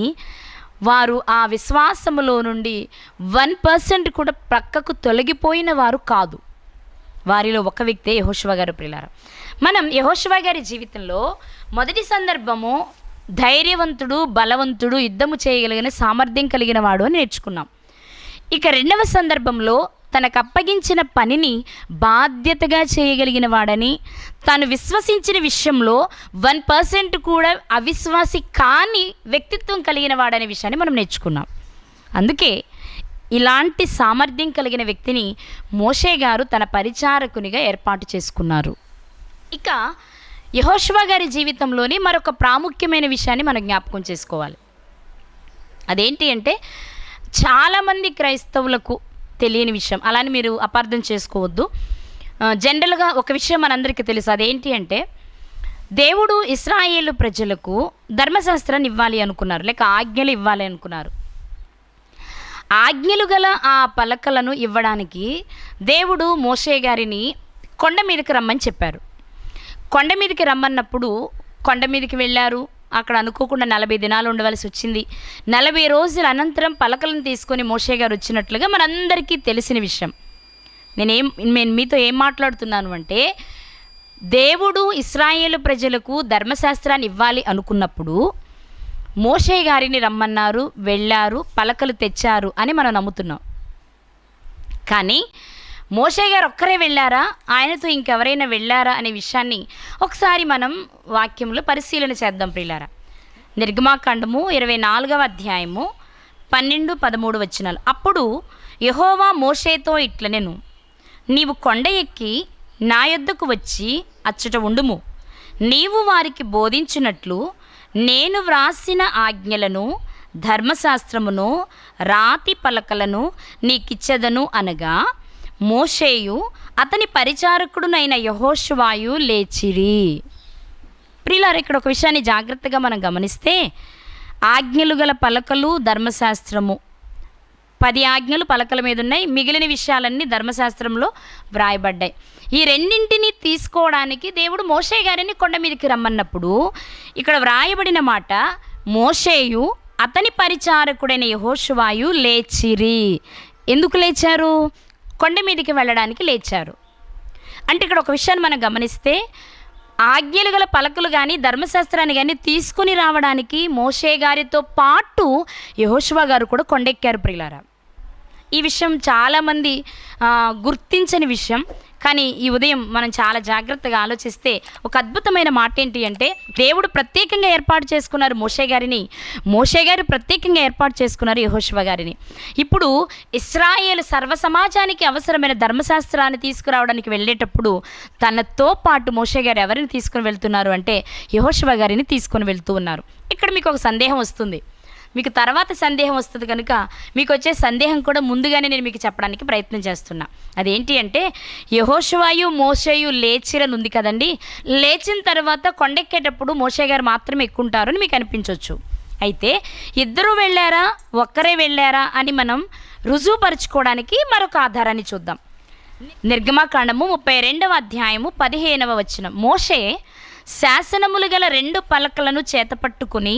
వారు ఆ విశ్వాసములో నుండి 1% కూడా ప్రక్కకు తొలగిపోయిన వారు కాదు. వారిలో ఒక వ్యక్తే యెహోషువ గారు. ప్రియులారా, మనం యెహోషువ గారి జీవితంలో మొదటి సందర్భము ధైర్యవంతుడు, బలవంతుడు, యుద్ధము చేయగలిగిన సామర్థ్యం కలిగిన వాడు అని నేర్చుకున్నాం. ఇక రెండవ సందర్భంలో తనకు అప్పగించిన పనిని బాధ్యతగా చేయగలిగిన వాడని, తాను విశ్వసించిన విషయంలో 1% కూడా అవిశ్వాసి కాని వ్యక్తిత్వం కలిగిన వాడనే విషయాన్ని మనం నేర్చుకున్నాం. అందుకే ఇలాంటి సామర్థ్యం కలిగిన వ్యక్తిని మోషే గారు తన పరిచారకునిగా ఏర్పాటు చేసుకున్నారు. ఇక యెహోషువ గారి జీవితంలోని మరొక ప్రాముఖ్యమైన విషయాన్ని మనం జ్ఞాపకం చేసుకోవాలి. అదేంటి అంటే, చాలామంది క్రైస్తవులకు తెలియని విషయం, అలాని మీరు అపార్థం చేసుకోవద్దు. జనరల్గా ఒక విషయం మనందరికీ తెలుసు. అదేంటి అంటే, దేవుడు ఇశ్రాయేలు ప్రజలకు ధర్మశాస్త్రాన్ని ఇవ్వాలి అనుకున్నారు, లేక ఆజ్ఞలు ఇవ్వాలి అనుకున్నారు. ఆజ్ఞలు గల ఆ పలకలను ఇవ్వడానికి దేవుడు మోషే గారిని కొండ మీదకి రమ్మని చెప్పారు. కొండ మీదకి రమ్మన్నప్పుడు కొండ మీదకి వెళ్ళారు. అక్కడ అనుకోకుండా 40 దినాలు ఉండవలసి వచ్చింది. 40 రోజుల అనంతరం పలకలను తీసుకొని మోషే గారు వచ్చినట్లుగా మనందరికీ తెలిసిన విషయం. నేను మీతో ఏం మాట్లాడుతున్నాను అంటే, దేవుడు ఇశ్రాయేలు ప్రజలకు ధర్మశాస్త్రాన్ని ఇవ్వాలి అనుకున్నప్పుడు మోషే గారిని రమ్మన్నారు, వెళ్ళారు, పలకలు తెచ్చారు అని మనం నమ్ముతున్నాం. కానీ మోషే గారు ఒక్కరే వెళ్ళారా, ఆయనతో ఇంకెవరైనా వెళ్ళారా అనే విషయాన్ని ఒకసారి మనం వాక్యంలో పరిశీలన చేద్దాం ప్రియులారా. నిర్గమాకాండము 24వ అధ్యాయము 12-13 వచనాలు. అప్పుడు యెహోవా మోషేతో ఇట్లనెను, నీవు కొండ ఎక్కి నా యొద్దకు వచ్చి అచ్చట ఉండుము. నీవు వారికి బోధించినట్లు నేను వ్రాసిన ఆజ్ఞలను, ధర్మశాస్త్రమును, రాతి పలకలను నీకిచ్చెదను అనగా, మోషేయు అతని పరిచారకుడునైన యెహోషువాయు లేచిరి. ప్రియులారా, ఇక్కడ ఒక విషయాన్ని జాగ్రత్తగా మనం గమనిస్తే, ఆజ్ఞలు గల పలకలు, ధర్మశాస్త్రము, 10 ఆజ్ఞలు పలకల మీద ఉన్నాయి, మిగిలిన విషయాలన్నీ ధర్మశాస్త్రంలో వ్రాయబడ్డాయి. ఈ రెండింటిని తీసుకోవడానికి దేవుడు మోషే గారిని కొండ మీదకి రమ్మన్నప్పుడు ఇక్కడ వ్రాయబడిన మాట, మోషేయు అతని పరిచారకుడైన యెహోషువాయు లేచిరి. ఎందుకు లేచారు? కొండ మీదకి వెళ్ళడానికి లేచారు. అంటే ఇక్కడ ఒక విషయాన్ని మనం గమనిస్తే, ఆజ్ఞలు గల పలకలు కానీ ధర్మశాస్త్రాన్ని కానీ తీసుకుని రావడానికి మోషే గారితో పాటు యెహోషువ గారు కూడా కొండెక్కారు. ప్రియులారా, ఈ విషయం చాలామంది గుర్తించని విషయం. కానీ ఈ ఉదయం మనం చాలా జాగ్రత్తగా ఆలోచిస్తే ఒక అద్భుతమైన మాట ఏంటి అంటే, దేవుడు ప్రత్యేకంగా ఏర్పాటు చేసుకున్నారు మోషే గారిని, మోషే గారు ప్రత్యేకంగా ఏర్పాటు చేసుకున్నారు యెహోషువ గారిని. ఇప్పుడు ఇశ్రాయేలు సర్వ సమాజానికి అవసరమైన ధర్మశాస్త్రాన్ని తీసుకురావడానికి వెళ్ళేటప్పుడు తనతో పాటు మోషే గారు ఎవరిని తీసుకుని వెళ్తున్నారు అంటే యెహోషువ గారిని తీసుకొని వెళ్తూ ఉన్నారు. ఇక్కడ మీకు ఒక సందేహం వస్తుంది, మీకు తర్వాత సందేహం వస్తుంది కనుక మీకు వచ్చే సందేహం కూడా ముందుగానే నేను మీకు చెప్పడానికి ప్రయత్నం చేస్తున్నా. అదేంటి అంటే, యెహోషువయు మోషేయు లేచిరని ఉంది కదండి. లేచిన తర్వాత కొండెక్కేటప్పుడు మోషే గారు మాత్రమే ఎక్కుంటారు అని మీకు అనిపించవచ్చు. అయితే ఇద్దరు వెళ్ళారా, ఒక్కరే వెళ్ళారా అని మనం రుజువుపరుచుకోవడానికి మరొక ఆధారాన్ని చూద్దాం. నిర్గమకాండము 32వ అధ్యాయము 15వ వచనం. మోషే శాసనములు గల 2 పలకలను చేతపట్టుకుని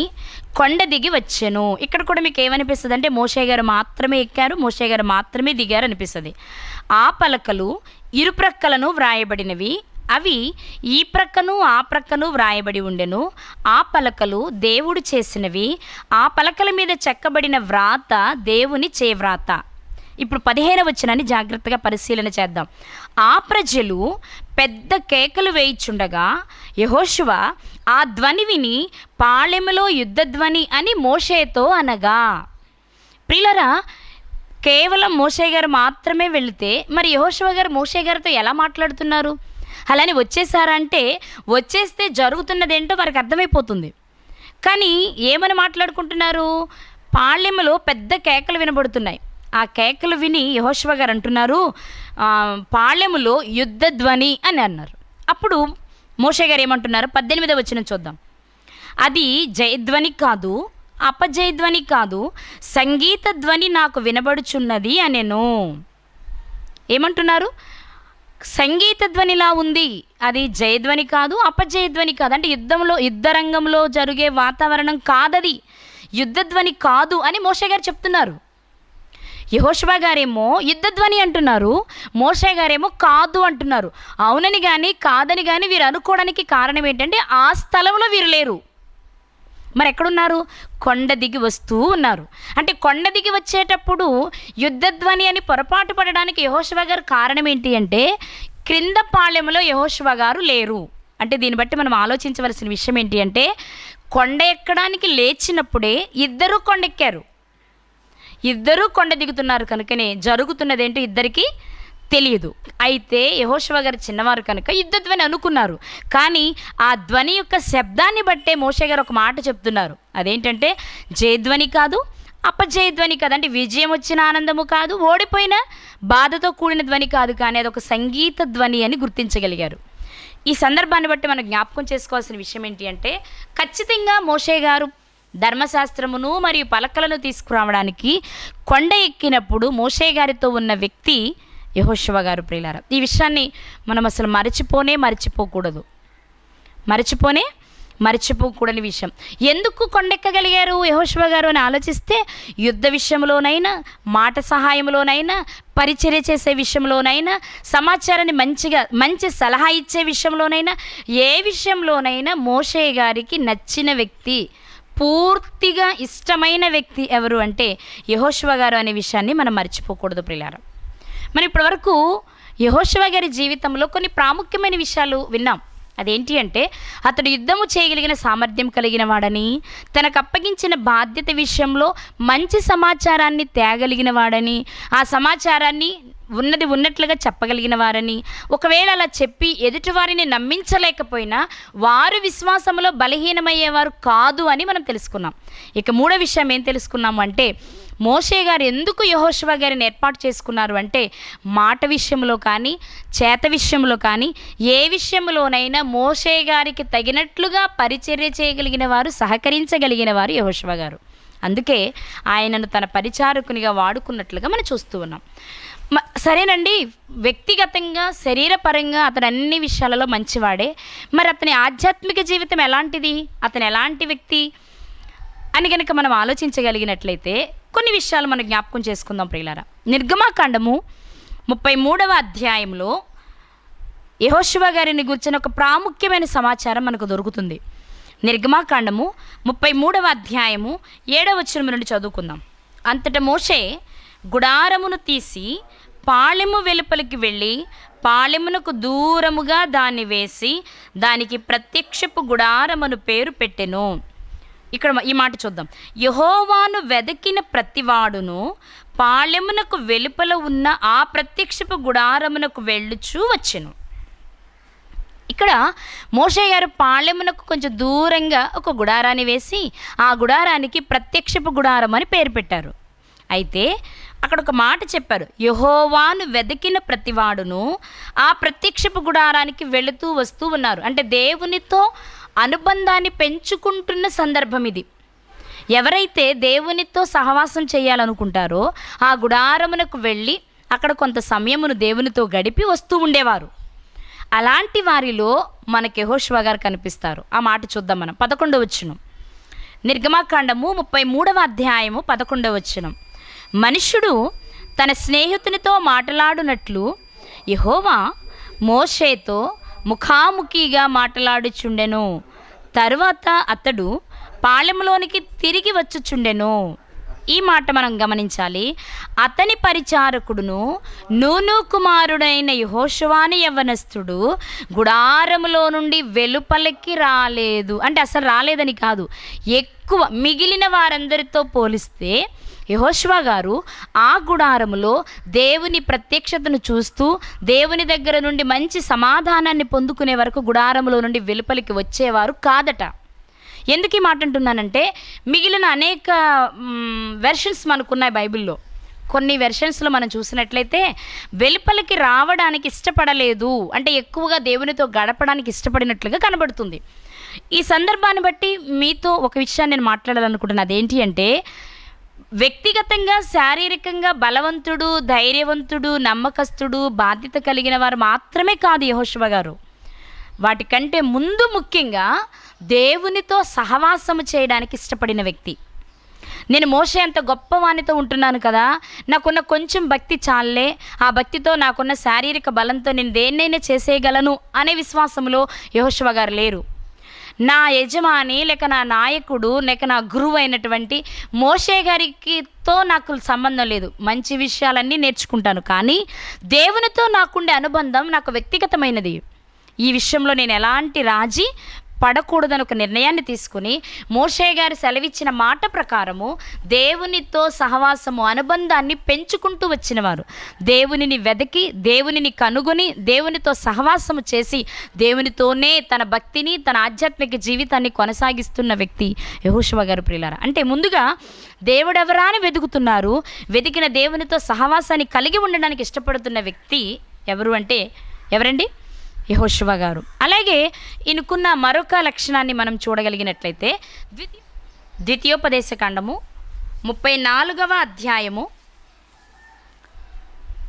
కొండ దిగి వచ్చెను. ఇక్కడ కూడా మీకు ఏమనిపిస్తుంది అంటే, మోషే గారు మాత్రమే ఎక్కారు, మోషే గారు మాత్రమే దిగారు అనిపిస్తుంది. ఆ పలకలు ఇరుప్రక్కలను వ్రాయబడినవి, అవి ఈ ప్రక్కను ఆ ప్రక్కను వ్రాయబడి ఉండెను. ఆ పలకలు దేవుడు చేసినవి, ఆ పలకల మీద చెక్కబడిన వ్రాత దేవుని చేవ్రాత. ఇప్పుడు 15వ వచనాన్ని జాగ్రత్తగా పరిశీలన చేద్దాం. ఆ ప్రజలు పెద్ద కేకలు వేయిచుండగా యెహోషువ ఆ ధ్వని విని పాళెములో యుద్ధధ్వని అని మోషేతో అనగా. ప్రియులరా, కేవలం మోషే గారు మాత్రమే వెళితే మరి యెహోషువ గారు మోషే గారితో ఎలా మాట్లాడుతున్నారు? అలానే వచ్చేసారంటే వచ్చేస్తే జరుగుతున్నదేంటో వారికి అర్థమైపోతుంది. కానీ ఏమని మాట్లాడుకుంటున్నారు? పాళెములో పెద్ద కేకలు వినబడుతున్నాయి. ఆ కేకలు విని యెహోషువ గారు అంటున్నారు, పాళెములో యుద్ధధ్వని అని అన్నారు. అప్పుడు మోషే గారు ఏమంటున్నారు? 18వ వచనం చూద్దాం. అది జయధ్వని కాదు, అపజయధ్వని కాదు, సంగీత ధ్వని నాకు వినబడుచున్నది అనెను. ఏమంటున్నారు? సంగీత ధ్వనిలా ఉంది, అది జయధ్వని కాదు, అపజయధ్వని కాదు. అంటే యుద్ధరంగంలో జరిగే వాతావరణం కాదది, యుద్ధధ్వని కాదు అని మోషే గారు చెప్తున్నారు. యెహోషువ గారేమో యుద్ధధ్వని అంటున్నారు, మోషే గారేమో కాదు అంటున్నారు. అవునని కానీ కాదని కానీ వీరు అనుకోవడానికి కారణం ఏంటంటే, ఆ స్థలంలో వీరు లేరు. మరి ఎక్కడున్నారు? కొండ దిగి వస్తూ ఉన్నారు. అంటే కొండ దిగి వచ్చేటప్పుడు యుద్ధధ్వని అని పొరపాటు పడడానికి యెహోషువ గారు కారణం ఏంటి అంటే, క్రింద పాళెములో యెహోషువ గారు లేరు. అంటే దీన్ని బట్టి మనం ఆలోచించవలసిన విషయం ఏంటి అంటే, కొండ ఎక్కడానికి లేచినప్పుడే ఇద్దరూ కొండెక్కారు, ఇద్దరూ కొండ దిగుతున్నారు కనుకనే జరుగుతున్నదేంటో ఇద్దరికీ తెలియదు. అయితే యెహోషువ గారు చిన్నవారు కనుక యుద్ధధ్వని అనుకున్నారు. కానీ ఆ ధ్వని యొక్క శబ్దాన్ని బట్టే మోషే గారు ఒక మాట చెప్తున్నారు. అదేంటంటే, జయధ్వని కాదు, అపజయధ్వని కాదు. అంటే విజయం వచ్చిన ఆనందము కాదు, ఓడిపోయిన బాధతో కూడిన ధ్వని కాదు, కానీ అదొక సంగీత ధ్వని అని గుర్తించగలిగారు. ఈ సందర్భాన్ని బట్టి మనం జ్ఞాపకం చేసుకోవాల్సిన విషయం ఏంటి అంటే, ఖచ్చితంగా మోషే గారు ధర్మశాస్త్రమును మరియు పలకలను తీసుకురావడానికి కొండ ఎక్కినప్పుడు మోషే గారితో ఉన్న వ్యక్తి యెహోషువ గారు. ప్రియులారా, ఈ విషయాన్ని మనం అసలు మరచిపోకూడని విషయం. ఎందుకు కొండెక్కగలిగారు యెహోషువ గారు అని ఆలోచిస్తే, యుద్ధ విషయంలోనైనా, మాట సహాయంలోనైనా, పరిచర్య చేసే విషయంలోనైనా, సమాచారాన్ని మంచి సలహా ఇచ్చే విషయంలోనైనా, ఏ విషయంలోనైనా మోషే గారికి నచ్చిన వ్యక్తి, పూర్తిగా ఇష్టమైన వ్యక్తి ఎవరు అంటే యెహోషువ గారు అనే విషయాన్ని మనం మర్చిపోకూడదు ప్రియులారా. మరి ఇప్పటివరకు యెహోషువ గారి జీవితంలో కొన్ని ప్రాముఖ్యమైన విషయాలు విన్నాం. అదేంటి అంటే, అతడు యుద్ధము చేయగలిగిన సామర్థ్యం కలిగిన వాడని, తనకు అప్పగించిన బాధ్యత విషయంలో మంచి సమాచారాన్ని తేగలిగిన వాడని, ఆ సమాచారాన్ని ఉన్నది ఉన్నట్లుగా చెప్పగలిగిన వారని, ఒకవేళ అలా చెప్పి ఎదుటివారిని నమ్మించలేకపోయినా వారు విశ్వాసంలో బలహీనమయ్యేవారు కాదు అని మనం తెలుసుకున్నాం. ఇక మూడో విషయం ఏం తెలుసుకున్నాము అంటే, మోషే గారు ఎందుకు యెహోషువ గారిని ఏర్పాటు చేసుకున్నారు అంటే, మాట విషయంలో కానీ, చేత విషయంలో కానీ, ఏ విషయంలోనైనా మోషే గారికి తగినట్లుగా పరిచర్య చేయగలిగిన వారు, సహకరించగలిగిన వారు యెహోషువ గారు. అందుకే ఆయనను తన పరిచారకునిగా వాడుకున్నట్లుగా మనం చూస్తూ ఉన్నాం. సరేనండి, వ్యక్తిగతంగా శరీరపరంగా అతను అన్ని విషయాలలో మంచివాడే. మరి అతని ఆధ్యాత్మిక జీవితం ఎలాంటిది, అతను ఎలాంటి వ్యక్తి అని కనుక మనం ఆలోచించగలిగినట్లయితే కొన్ని విషయాలు మనం జ్ఞాపకం చేసుకుందాం ప్రియులారా. నిర్గమకాండము 33వ అధ్యాయంలో యెహోషువ గారిని గురించిన ఒక ప్రాముఖ్యమైన సమాచారం మనకు దొరుకుతుంది. నిర్గమకాండము 33వ అధ్యాయము 7వ వచనం నుండి చదువుకుందాం. అంతటా మోషే గుడారమును తీసి పాళెము వెలుపలికి వెళ్ళి పాళెమునకు దూరముగా దాన్ని వేసి దానికి ప్రత్యక్షపు గుడారమును పేరు పెట్టెను. ఇక్కడ ఈ మాట చూద్దాం. యెహోవాను వెదకిన ప్రతివాడును పాళెమునకు వెలుపల ఉన్న ఆ ప్రత్యక్షపు గుడారమునకు వెళ్ళుచూ వచ్చెను. ఇక్కడ మోషే గారు పాళెమునకు కొంచెం దూరంగా ఒక గుడారాన్ని వేసి ఆ గుడారానికి ప్రత్యక్షపు గుడారం అని పేరు పెట్టారు. అయితే అక్కడ ఒక మాట చెప్పారు, యెహోవాను వెతికిన ప్రతివాడును ఆ ప్రత్యక్షపు గుడారానికి వెళుతూ వస్తూ ఉన్నారు. అంటే దేవునితో అనుబంధాన్ని పెంచుకుంటున్న సందర్భం ఇది. ఎవరైతే దేవునితో సహవాసం చేయాలనుకుంటారో ఆ గుడారమునకు వెళ్ళి అక్కడ కొంత సమయమును దేవునితో గడిపి వస్తూ ఉండేవారు. అలాంటి వారిలో మనకి యెహోషువ గారు కనిపిస్తారు. ఆ మాట చూద్దాం మనం. 11వ వచనం, నిర్గమాకాండము 33వ అధ్యాయము 11వ వచనం. మనుష్యుడు తన స్నేహితునితో మాట్లాడునట్లు యెహోవా మోషేతో ముఖాముఖిగా మాట్లాడుచుండెను. తరువాత అతడు పాళెంలోనికి తిరిగి వచ్చుచుండెను. ఈ మాట మనం గమనించాలి. అతని పరిచారకుడును నూను కుమారుడైన యెహోషువ అనే యవ్వనస్తుడు గుడారములో నుండి వెలుపలికి రాలేదు. అంటే అసలు రాలేదని కాదు, ఎక్కువ మిగిలిన వారందరితో పోలిస్తే యెహోషువ గారు ఆ గుడారములో దేవుని ప్రత్యక్షతను చూస్తూ దేవుని దగ్గర నుండి మంచి సమాధానాన్ని పొందుకునే వరకు గుడారములో నుండి వెలుపలికి వచ్చేవారు కాదట. ఎందుకు ఈ మాట అంటున్నానంటే, మిగిలిన అనేక వెర్షన్స్ మనకున్నాయి బైబిల్లో. కొన్ని వెర్షన్స్లో మనం చూసినట్లయితే వెలుపలికి రావడానికి ఇష్టపడలేదు, అంటే ఎక్కువగా దేవునితో గడపడానికి ఇష్టపడినట్లుగా కనబడుతుంది. ఈ సందర్భాన్ని బట్టి మీతో ఒక విషయాన్ని నేను మాట్లాడాలనుకుంటున్నాను. అదేంటి అంటే, వ్యక్తిగతంగా శారీరకంగా బలవంతుడు, ధైర్యవంతుడు, నమ్మకస్తుడు, బాధ్యత కలిగిన వారు మాత్రమే కాదు యెహోషువ గారు. వాటికంటే ముందు ముఖ్యంగా దేవునితో సహవాసము చేయడానికి ఇష్టపడిన వ్యక్తి. నేను మోషే అంత గొప్పవానితో ఉంటున్నాను కదా, నాకున్న కొంచెం భక్తి చాలే, ఆ భక్తితో నాకున్న శారీరక బలంతో నేను దేన్నైనా చేసేయగలను అనే విశ్వాసంలో యెహోషువ గారు లేరు. నా యజమాని లేక నా నాయకుడు లేక నా గురువు అయినటువంటి మోషే గారితో నాకు సంబంధం లేదు. మంచి విషయాలన్నీ నేర్చుకుంటాను, కానీ దేవునితో నాకుండే అనుబంధం నాకు వ్యక్తిగతమైనది. ఈ విషయంలో నేను ఎలాంటి రాజీ పడకూడదని ఒక నిర్ణయాన్ని తీసుకుని మోషే గారు సెలవిచ్చిన మాట ప్రకారము దేవునితో సహవాసము అనుబంధాన్ని పెంచుకుంటూ వచ్చినవారు. దేవునిని వెతికి దేవునిని కనుగొని దేవునితో సహవాసము చేసి దేవునితోనే తన భక్తిని తన ఆధ్యాత్మిక జీవితాన్ని కొనసాగిస్తున్న వ్యక్తి యెహోషువ గారు. ప్రియులారా, అంటే ముందుగా దేవుడెవరా అని వెతుకుతున్నారు. వెతికిన దేవునితో సహవాసాన్ని కలిగి ఉండడానికి ఇష్టపడుతున్న వ్యక్తి ఎవరు అంటే ఎవరండి? యెహోషువ గారు. అలాగే ఈయనకున్న మరొక లక్షణాన్ని మనం చూడగలిగినట్లయితే ద్వితీయోపదేశకాండము 34వ అధ్యాయము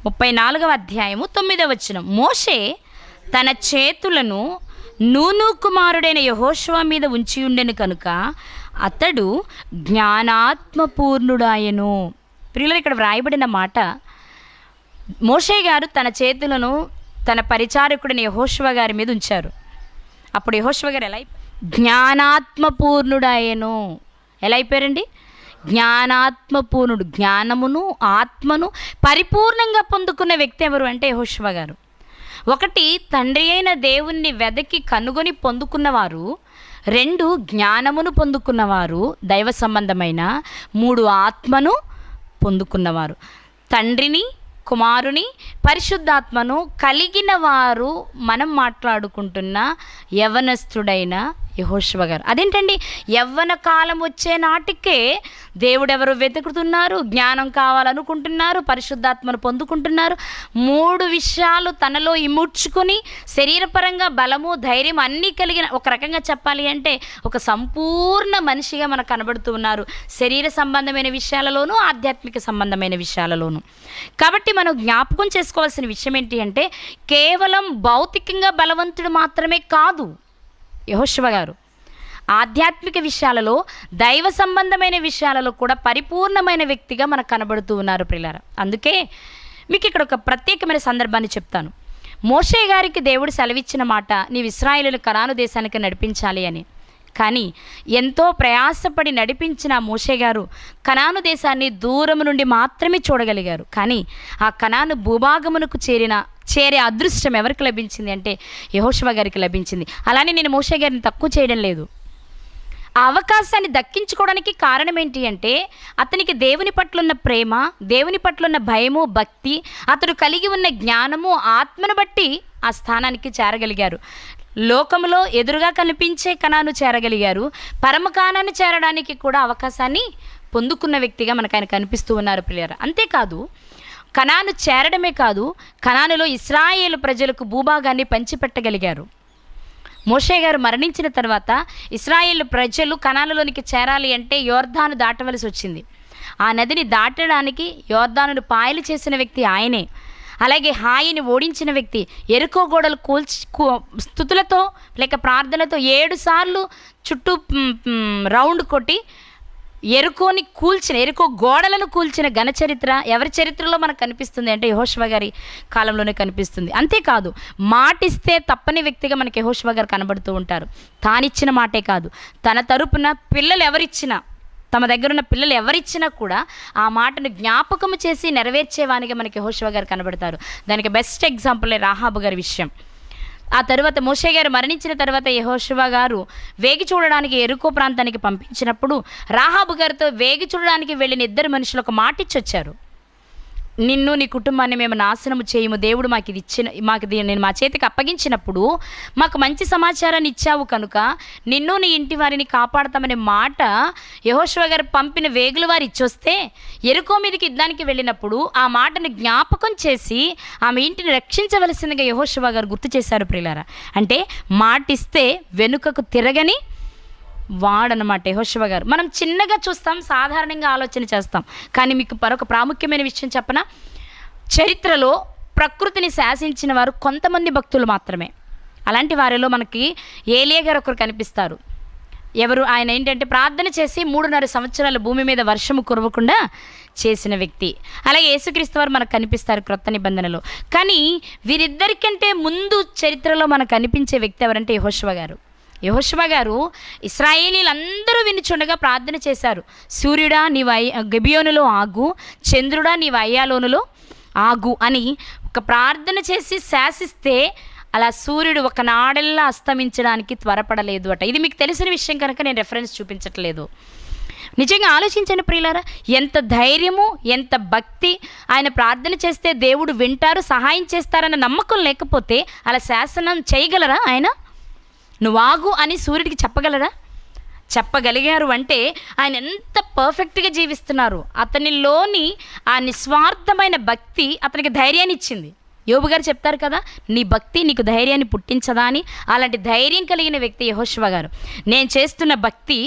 9వ వచనం. మోషే తన చేతులను నూను కుమారుడైన యెహోషువ మీద ఉంచి ఉండెను కనుక అతడు జ్ఞానాత్మపూర్ణుడాయెను. ప్రియులారా, ఇక్కడ వ్రాయబడిన మాట, మోషే గారు తన చేతులను తన పరిచారకుడిని యెహోషువ గారి మీద ఉంచారు. అప్పుడు యెహోషువ గారు జ్ఞానాత్మపూర్ణుడాయెను. ఎలా అయిపోయారండి? జ్ఞానాత్మపూర్ణుడు. జ్ఞానమును ఆత్మను పరిపూర్ణంగా పొందుకున్న వ్యక్తి ఎవరు అంటే యెహోషువ గారు. ఒకటి, తండ్రి అయిన దేవుణ్ణి వెదకి కనుగొని పొందుకున్నవారు. 2, జ్ఞానమును పొందుకున్నవారు దైవ సంబంధమైన. 3, ఆత్మను పొందుకున్నవారు. తండ్రిని, కుమారుని, పరిశుద్ధాత్మను కలిగిన వారు మనం మాట్లాడుకుంటున్న యవ్వనస్తుడైన యెహోషువ గారు. అదేంటండి, యవ్వన కాలం వచ్చే నాటికే దేవుడెవరు వెతుకుతున్నారు, జ్ఞానం కావాలనుకుంటున్నారు, పరిశుద్ధాత్మను పొందుకుంటున్నారు. 3 విషయాలు తనలో ఇముడ్చుకొని శరీరపరంగా బలము, ధైర్యం అన్నీ కలిగిన, ఒక రకంగా చెప్పాలి అంటే ఒక సంపూర్ణ మనిషిగా మనకు కనబడుతూ ఉన్నారు. శరీర సంబంధమైన విషయాలలోనూ ఆధ్యాత్మిక సంబంధమైన విషయాలలోనూ. కాబట్టి మనం జ్ఞాపకం చేసుకోవాల్సిన విషయం ఏంటి అంటే, కేవలం భౌతికంగా బలవంతుడు మాత్రమే కాదు యెహోషువ గారు. ఆధ్యాత్మిక విషయాలలో, దైవ సంబంధమైన విషయాలలో కూడా పరిపూర్ణమైన వ్యక్తిగా మనకు కనబడుతూ ఉన్నారు ప్రియులారా. అందుకే మీకు ఇక్కడ ఒక ప్రత్యేకమైన సందర్భాన్ని చెప్తాను. మోషే గారికి దేవుడు సెలవిచ్చిన మాట, నీవు ఇశ్రాయేలును కనాను దేశానికి నడిపించాలి అని. కానీ ఎంతో ప్రయాసపడి నడిపించిన మోషే గారు కనాను దేశాన్ని దూరం నుండి మాత్రమే చూడగలిగారు. కానీ ఆ కనాను భూభాగమునకు చేరే అదృష్టం ఎవరికి లభించింది అంటే యెహోషువ గారికి లభించింది. అలానే నేను మోషే గారిని తక్కువ చేయడం లేదు. ఆ అవకాశాన్ని దక్కించుకోవడానికి కారణం ఏంటి అంటే, అతనికి దేవుని పట్ల ఉన్న ప్రేమ, దేవుని పట్ల ఉన్న భయము, భక్తి, అతడు కలిగి ఉన్న జ్ఞానము, ఆత్మను బట్టి ఆ స్థానానికి చేరగలిగారు. లోకంలో ఎదురుగా కనిపించే కనాను చేరగలిగారు, పరమ కానాను చేరడానికి కూడా అవకాశాన్ని పొందుకున్న వ్యక్తిగా మనకు ఆయన కనిపిస్తూ ఉన్నారు ప్రియులారా. అంతేకాదు కనాను చేరడమే కాదు, కనానులో ఇశ్రాయేలు ప్రజలకు భూభాగాన్ని పంచిపెట్టగలిగారు. మోషే గారు మరణించిన తర్వాత ఇశ్రాయేలు ప్రజలు కనానులోనికి చేరాలి అంటే యోర్దాను దాటవలసి వచ్చింది. ఆ నదిని దాటడానికి యోర్దానును పాయలు చేసిన వ్యక్తి ఆయనే. అలాగే హాయిని ఓడించిన వ్యక్తి, ఎరుకో గోడలు స్తుతులతో లేక ప్రార్థనతో 7 సార్లు చుట్టూ రౌండ్ కొట్టి ఎరుకో గోడలను కూల్చిన ఘన చరిత్ర ఎవరి చరిత్రలో మనకు కనిపిస్తుంది అంటే యెహోషువ గారి కాలంలోనే కనిపిస్తుంది. అంతేకాదు మాటిస్తే తప్పని వ్యక్తిగా మనకి యెహోషువ గారు కనబడుతూ ఉంటారు. తానిచ్చిన మాటే కాదు, తన తరపున పిల్లలు ఎవరిచ్చినా, తమ దగ్గర ఉన్న పిల్లలు ఎవరిచ్చినా కూడా ఆ మాటను జ్ఞాపకము చేసి నెరవేర్చేవానిగా మనకి యెహోషువ గారు కనబడతారు. దానికి బెస్ట్ ఎగ్జాంపులే రాహాబు గారి విషయం. ఆ తర్వాత మోషే గారు మరణించిన తర్వాత యెహోషువ గారు వేగి చూడడానికి ఎరుకో ప్రాంతానికి పంపించినప్పుడు రాహాబు గారితో వేగి చూడడానికి వెళ్ళిన 2 మనుషులు ఒక మాట ఇచ్చొచ్చారు. నిన్ను నీ కుటుంబాన్ని మేము నాశనము చేయము, దేవుడు నేను మా చేతికి అప్పగించినప్పుడు మాకు మంచి సమాచారాన్ని ఇచ్చావు కనుక నిన్ను నీ ఇంటి వారిని కాపాడతామనే మాట యెహోషువ గారు పంపిన వేగుల వారు ఇచ్చొస్తే ఎరుకో మీదకి యుద్ధానికి వెళ్ళినప్పుడు ఆ మాటను జ్ఞాపకం చేసి ఆమె ఇంటిని రక్షించవలసిందిగా యెహోషువ గారు గుర్తు చేశారు ప్రియులారా. అంటే మాటిస్తే వెనుకకు తిరగని వాడనమాట యెహోషువ గారు. మనం చిన్నగా చూస్తాం, సాధారణంగా ఆలోచన చేస్తాం, కానీ మీకు మరొక ప్రాముఖ్యమైన విషయం చెప్పనా? చరిత్రలో ప్రకృతిని శాసించిన వారు కొంతమంది భక్తులు మాత్రమే. అలాంటి వారిలో మనకి ఏలియా గారు ఒకరు కనిపిస్తారు. ఎవరు ఆయన? ఏంటంటే ప్రార్థన చేసి 3.5 సంవత్సరాల భూమి మీద వర్షము కురవకుండా చేసిన వ్యక్తి. అలాగే యేసుక్రీస్తు వారు మనకు కనిపిస్తారు క్రొత్త నిబంధనలో. కానీ వీరిద్దరికంటే ముందు చరిత్రలో మనకు కనిపించే వ్యక్తి ఎవరంటే యెహోషువ గారు. యెహోషువ గారు ఇశ్రాయేలీలందరూ వినుచుండగా ప్రార్థన చేశారు. సూర్యుడా నీవు గిబియోనులో ఆగు, చంద్రుడా నీవు అయ్యాలోనులో ఆగు అని ఒక ప్రార్థన చేసి శాసిస్తే అలా సూర్యుడు ఒక నాడెల్లా అస్తమించడానికి త్వరపడలేదు అట. ఇది మీకు తెలిసిన విషయం కనుక నేను రెఫరెన్స్ చూపించట్లేదు. నిజంగా ఆలోచించండి ప్రియులారా, ఎంత ధైర్యము, ఎంత భక్తి. ఆయన ప్రార్థన చేస్తే దేవుడు వింటారు, సహాయం చేస్తారన్న నమ్మకం లేకపోతే అలా శాసనం చేయగలరా? ఆయన నువ్వు ఆగు అని సూర్యుడికి చెప్పగలరా? చెప్పగలిగారు అంటే ఆయన ఎంత పర్ఫెక్ట్గా జీవిస్తున్నారు. అతనిలోని ఆ నిస్వార్థమైన భక్తి అతనికి ధైర్యాన్ని ఇచ్చింది. యోబు గారు చెప్తారు కదా, నీ భక్తి నీకు ధైర్యాన్ని పుట్టించదా అని. అలాంటి ధైర్యం కలిగిన వ్యక్తి యెహోషువ గారు. నేను చేస్తున్న భక్తి,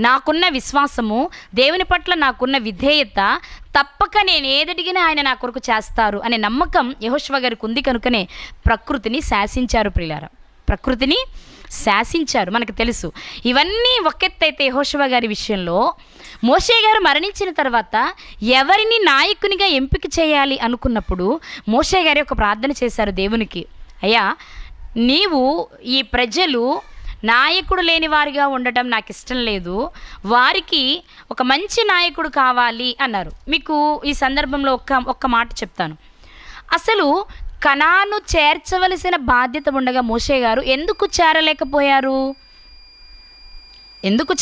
నాకున్న విశ్వాసము, దేవుని పట్ల నాకున్న విధేయత, తప్పక నేను ఏదడిగినా ఆయన నా కొరకు చేస్తారు అనే నమ్మకం యెహోషువ గారికి ఉంది కనుకనే ప్రకృతిని శాసించారు ప్రియులారా. ప్రకృతిని శాసించారు, మనకు తెలుసు. ఇవన్నీ ఒకెత్తైతే యెహోషువ గారి విషయంలో మోషే గారు మరణించిన తర్వాత ఎవరిని నాయకునిగా ఎంపిక చేయాలి అనుకున్నప్పుడు మోషే గారి ఒక ప్రార్థన చేశారు దేవునికి. అయ్యా, నీవు ఈ ప్రజలు నాయకుడు లేని వారిగా ఉండటం నాకు ఇష్టం లేదు, వారికి ఒక మంచి నాయకుడు కావాలి అన్నారు. మీకు ఈ సందర్భంలో ఒక్క మాట చెప్తాను. అసలు కనాను చేర్చవలసిన బాధ్యత ఉండగా మోషే గారు ఎందుకు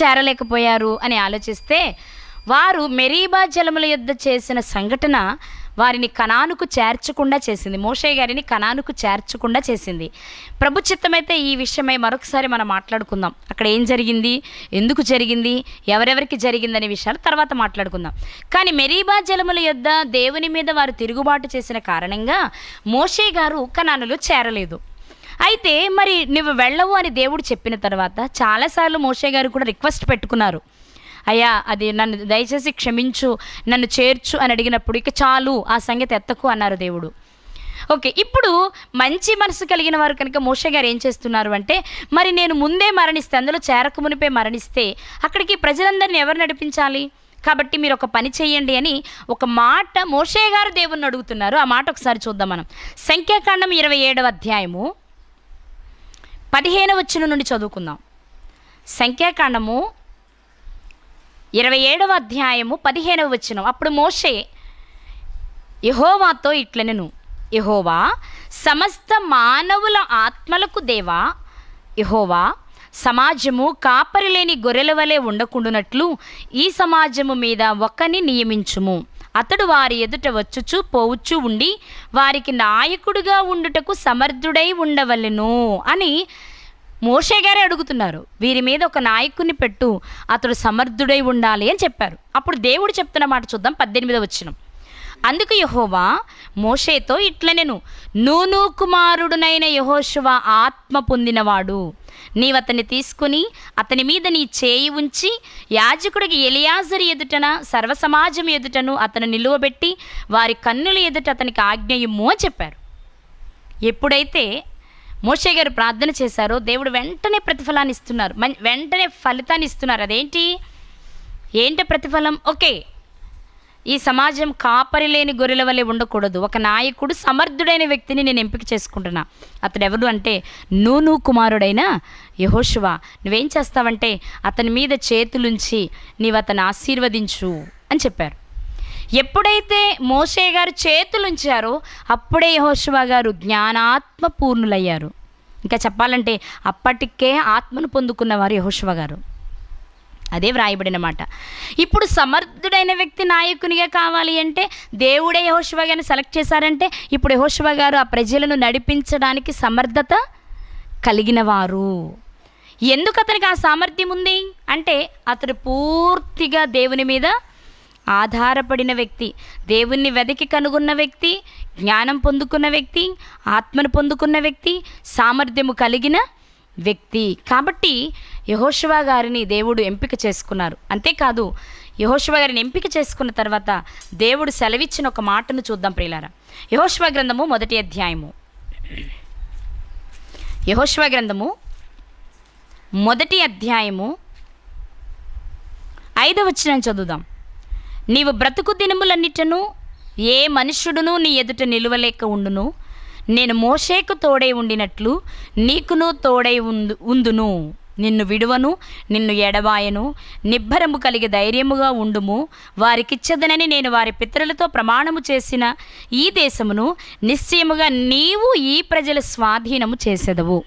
చేరలేకపోయారు అని ఆలోచిస్తే వారు మెరీబా జలముల యొద్ద చేసిన సంఘటన వారిని కనానుకు చేర్చకుండా చేసింది. మోషే గారిని కనానుకు చేర్చకుండా చేసింది. ప్రభు చిత్తమైతే ఈ విషయమై మరొకసారి మనం మాట్లాడుకుందాం. అక్కడ ఏం జరిగింది, ఎందుకు జరిగింది, ఎవరెవరికి జరిగిందనే విషయాలు తర్వాత మాట్లాడుకుందాం. కానీ మెరీబా జలముల యొద్ద దేవుని మీద వారు తిరుగుబాటు చేసిన కారణంగా మోషే గారు కనానులో చేరలేదు. అయితే మరి నువ్వు వెళ్ళవు అని దేవుడు చెప్పిన తర్వాత చాలాసార్లు మోషే గారు కూడా రిక్వెస్ట్ పెట్టుకున్నారు. అయ్యా, అది నన్ను దయచేసి క్షమించు, నన్ను చేర్చు అని అడిగినప్పుడు ఇక చాలు, ఆ సంగతి ఎత్తకు అన్నారు దేవుడు. ఓకే, ఇప్పుడు మంచి మనసు కలిగిన వారు కనుక మోషే గారు ఏం చేస్తున్నారు అంటే, మరి నేను ముందే మరణిస్తే, అందులో చేరక మునిపే మరణిస్తే అక్కడికి ప్రజలందరినీ ఎవరు నడిపించాలి? కాబట్టి మీరు ఒక పని చేయండి అని ఒక మాట మోషే గారు దేవుణ్ణి అడుగుతున్నారు. ఆ మాట ఒకసారి చూద్దాం మనం. సంఖ్యాకాండం 27వ అధ్యాయము 15వ వచనం నుండి చదువుకుందాం. సంఖ్యాకాండము 27వ అధ్యాయము 15వ వచనం. అప్పుడు మోషే యెహోవాతో ఇట్లనెను, యెహోవా సమస్త మానవుల ఆత్మలకు దేవా, యెహోవా సమాజము కాపరి లేని గొర్రెల వలె ఉండకుండునట్లు ఈ సమాజము మీద ఒకని నియమించుము. అతడు వారి ఎదుట వచ్చుచు పోవచ్చు ఉండి వారికి నాయకుడిగా ఉండుటకు సమర్థుడై ఉండవలెను అని మోషే గారే అడుగుతున్నారు, వీరి మీద ఒక నాయకుని పెట్టు, అతడు సమర్థుడై ఉండాలి అని చెప్పారు. అప్పుడు దేవుడు చెప్తున్న మాట చూద్దాం, 18వ వచనం. అందుకు యెహోవా మోషేతో ఇట్లనెను, నూను కుమారుడునైన యెహోషువ ఆత్మ పొందినవాడు, నీవతన్ని తీసుకుని అతని మీద నీ చేయి ఉంచి యాజకుడికి ఎలియాజరు ఎదుటన సర్వసమాజం ఎదుటను అతను నిలువబెట్టి వారి కన్నుల ఎదుట అతనికి ఆజ్ఞ ఇమ్ము అని చెప్పారు. ఎప్పుడైతే మోషే గారు ప్రార్థన చేశారో దేవుడు వెంటనే ప్రతిఫలాన్ని ఇస్తున్నారు, వెంటనే ఫలితాన్ని ఇస్తున్నారు. ఏంటి ప్రతిఫలం? ఓకే, ఈ సమాజం కాపరి లేని గొర్రెల వలె ఉండకూడదు, ఒక నాయకుడు సమర్థుడైన వ్యక్తిని నేను ఎంపిక చేసుకుంటున్నా. అతడు ఎవరు అంటే నూను కుమారుడైన యెహోషువ. నువ్వేం చేస్తావంటే అతని మీద చేతులుంచి నీవు అతను ఆశీర్వదించు అని చెప్పారు. ఎప్పుడైతే మోషే గారు చేతులుంచారో అప్పుడే యెహోషువ గారు జ్ఞానాత్మ పూర్ణులయ్యారు. ఇంకా చెప్పాలంటే అప్పటికే ఆత్మను పొందుకున్నవారు యెహోషువ గారు. అదే వ్రాయబడిన మాట. ఇప్పుడు సమర్థుడైన వ్యక్తి నాయకునిగా కావాలి అంటే దేవుడే యెహోషువ గారిని సెలెక్ట్ చేశారంటే ఇప్పుడు యెహోషువ గారు ఆ ప్రజలను నడిపించడానికి సమర్థత కలిగిన వారు. ఎందుకు అతనికి ఆ సామర్థ్యం ఉంది అంటే అతడు పూర్తిగా దేవుని మీద ఆధారపడిన వ్యక్తి, దేవుణ్ణి వెతికి కనుగొన్న వ్యక్తి, జ్ఞానం పొందుకున్న వ్యక్తి, ఆత్మను పొందుకున్న వ్యక్తి, సామర్థ్యము కలిగిన వ్యక్తి. కాబట్టి యెహోషువ గారిని దేవుడు ఎంపిక చేసుకున్నారు. అంతేకాదు, యెహోషువ గారిని ఎంపిక చేసుకున్న తర్వాత దేవుడు సెలవిచ్చిన ఒక మాటను చూద్దాం ప్రియులారా. యెహోషువ గ్రంథము 1వ అధ్యాయము, యెహోషువ గ్రంథము 1వ అధ్యాయము 5వ వచనం చదువుదాం. నీవు బ్రతుకు దినములన్నిటను ఏ మనుష్యుడును నీ ఎదుట నిలువలేక ఉండును, నేను మోషేకు తోడై ఉండినట్లు నీకును తోడై ఉందును, నిన్ను విడువను, నిన్ను ఎడబాయను, నిబ్బరము కలిగి ధైర్యముగా ఉండుము, వారికిచ్చదనని నేను వారి పితరులతో ప్రమాణము చేసిన ఈ దేశమును నిశ్చయముగా నీవు ఈ ప్రజల స్వాధీనము చేసేదవు.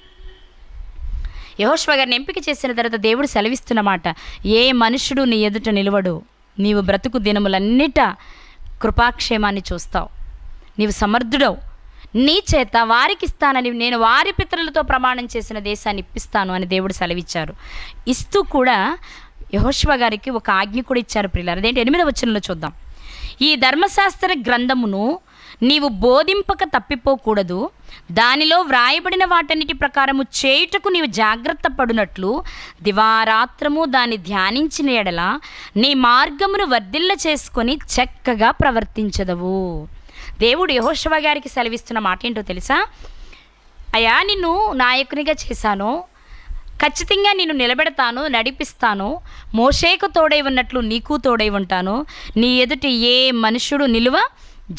యెహోషువ గారిని ఎంపిక చేసిన తర్వాత దేవుడు సెలవిస్తున్నమాట, ఏ మనుషుడు నీ ఎదుట నిలవడు, నీవు బ్రతుకు దినములన్నిట కృపాక్షేమాన్ని చూస్తావు, నీవు సమర్థుడవు, నీ చేత వారికి ఇస్తానని నేను వారి పితరులతో ప్రమాణం చేసిన దేశాన్ని ఇప్పిస్తాను అని దేవుడు సెలవిచ్చారు. ఇస్తూ కూడా యెహోషువ గారికి ఒక ఆజ్ఞ కూడా ఇచ్చారు ప్రియులారా. అదేంటి 8వ వచనంలో చూద్దాం. ఈ ధర్మశాస్త్ర గ్రంథమును నీవు బోధింపక తప్పిపోకూడదు, దానిలో వ్రాయబడిన వాటన్నిటి ప్రకారము చేయుటకు నీవు జాగ్రత్త పడునట్లు దివారాత్రము దాన్ని ధ్యానించిన ఎడల నీ మార్గమును వర్ధిల్ల చేసుకొని చక్కగా ప్రవర్తించదవు. దేవుడు యెహోషువ గారికి సెలవిస్తున్న మాట ఏంటో తెలుసా? అయ్యా, నిన్ను నాయకునిగా చేశాను, ఖచ్చితంగా నిన్ను నిలబెడతాను, నడిపిస్తాను, మోషేకు తోడై ఉన్నట్లు నీకు తోడై ఉంటాను, నీ ఎదుటి ఏ మనుషుడు నిలువ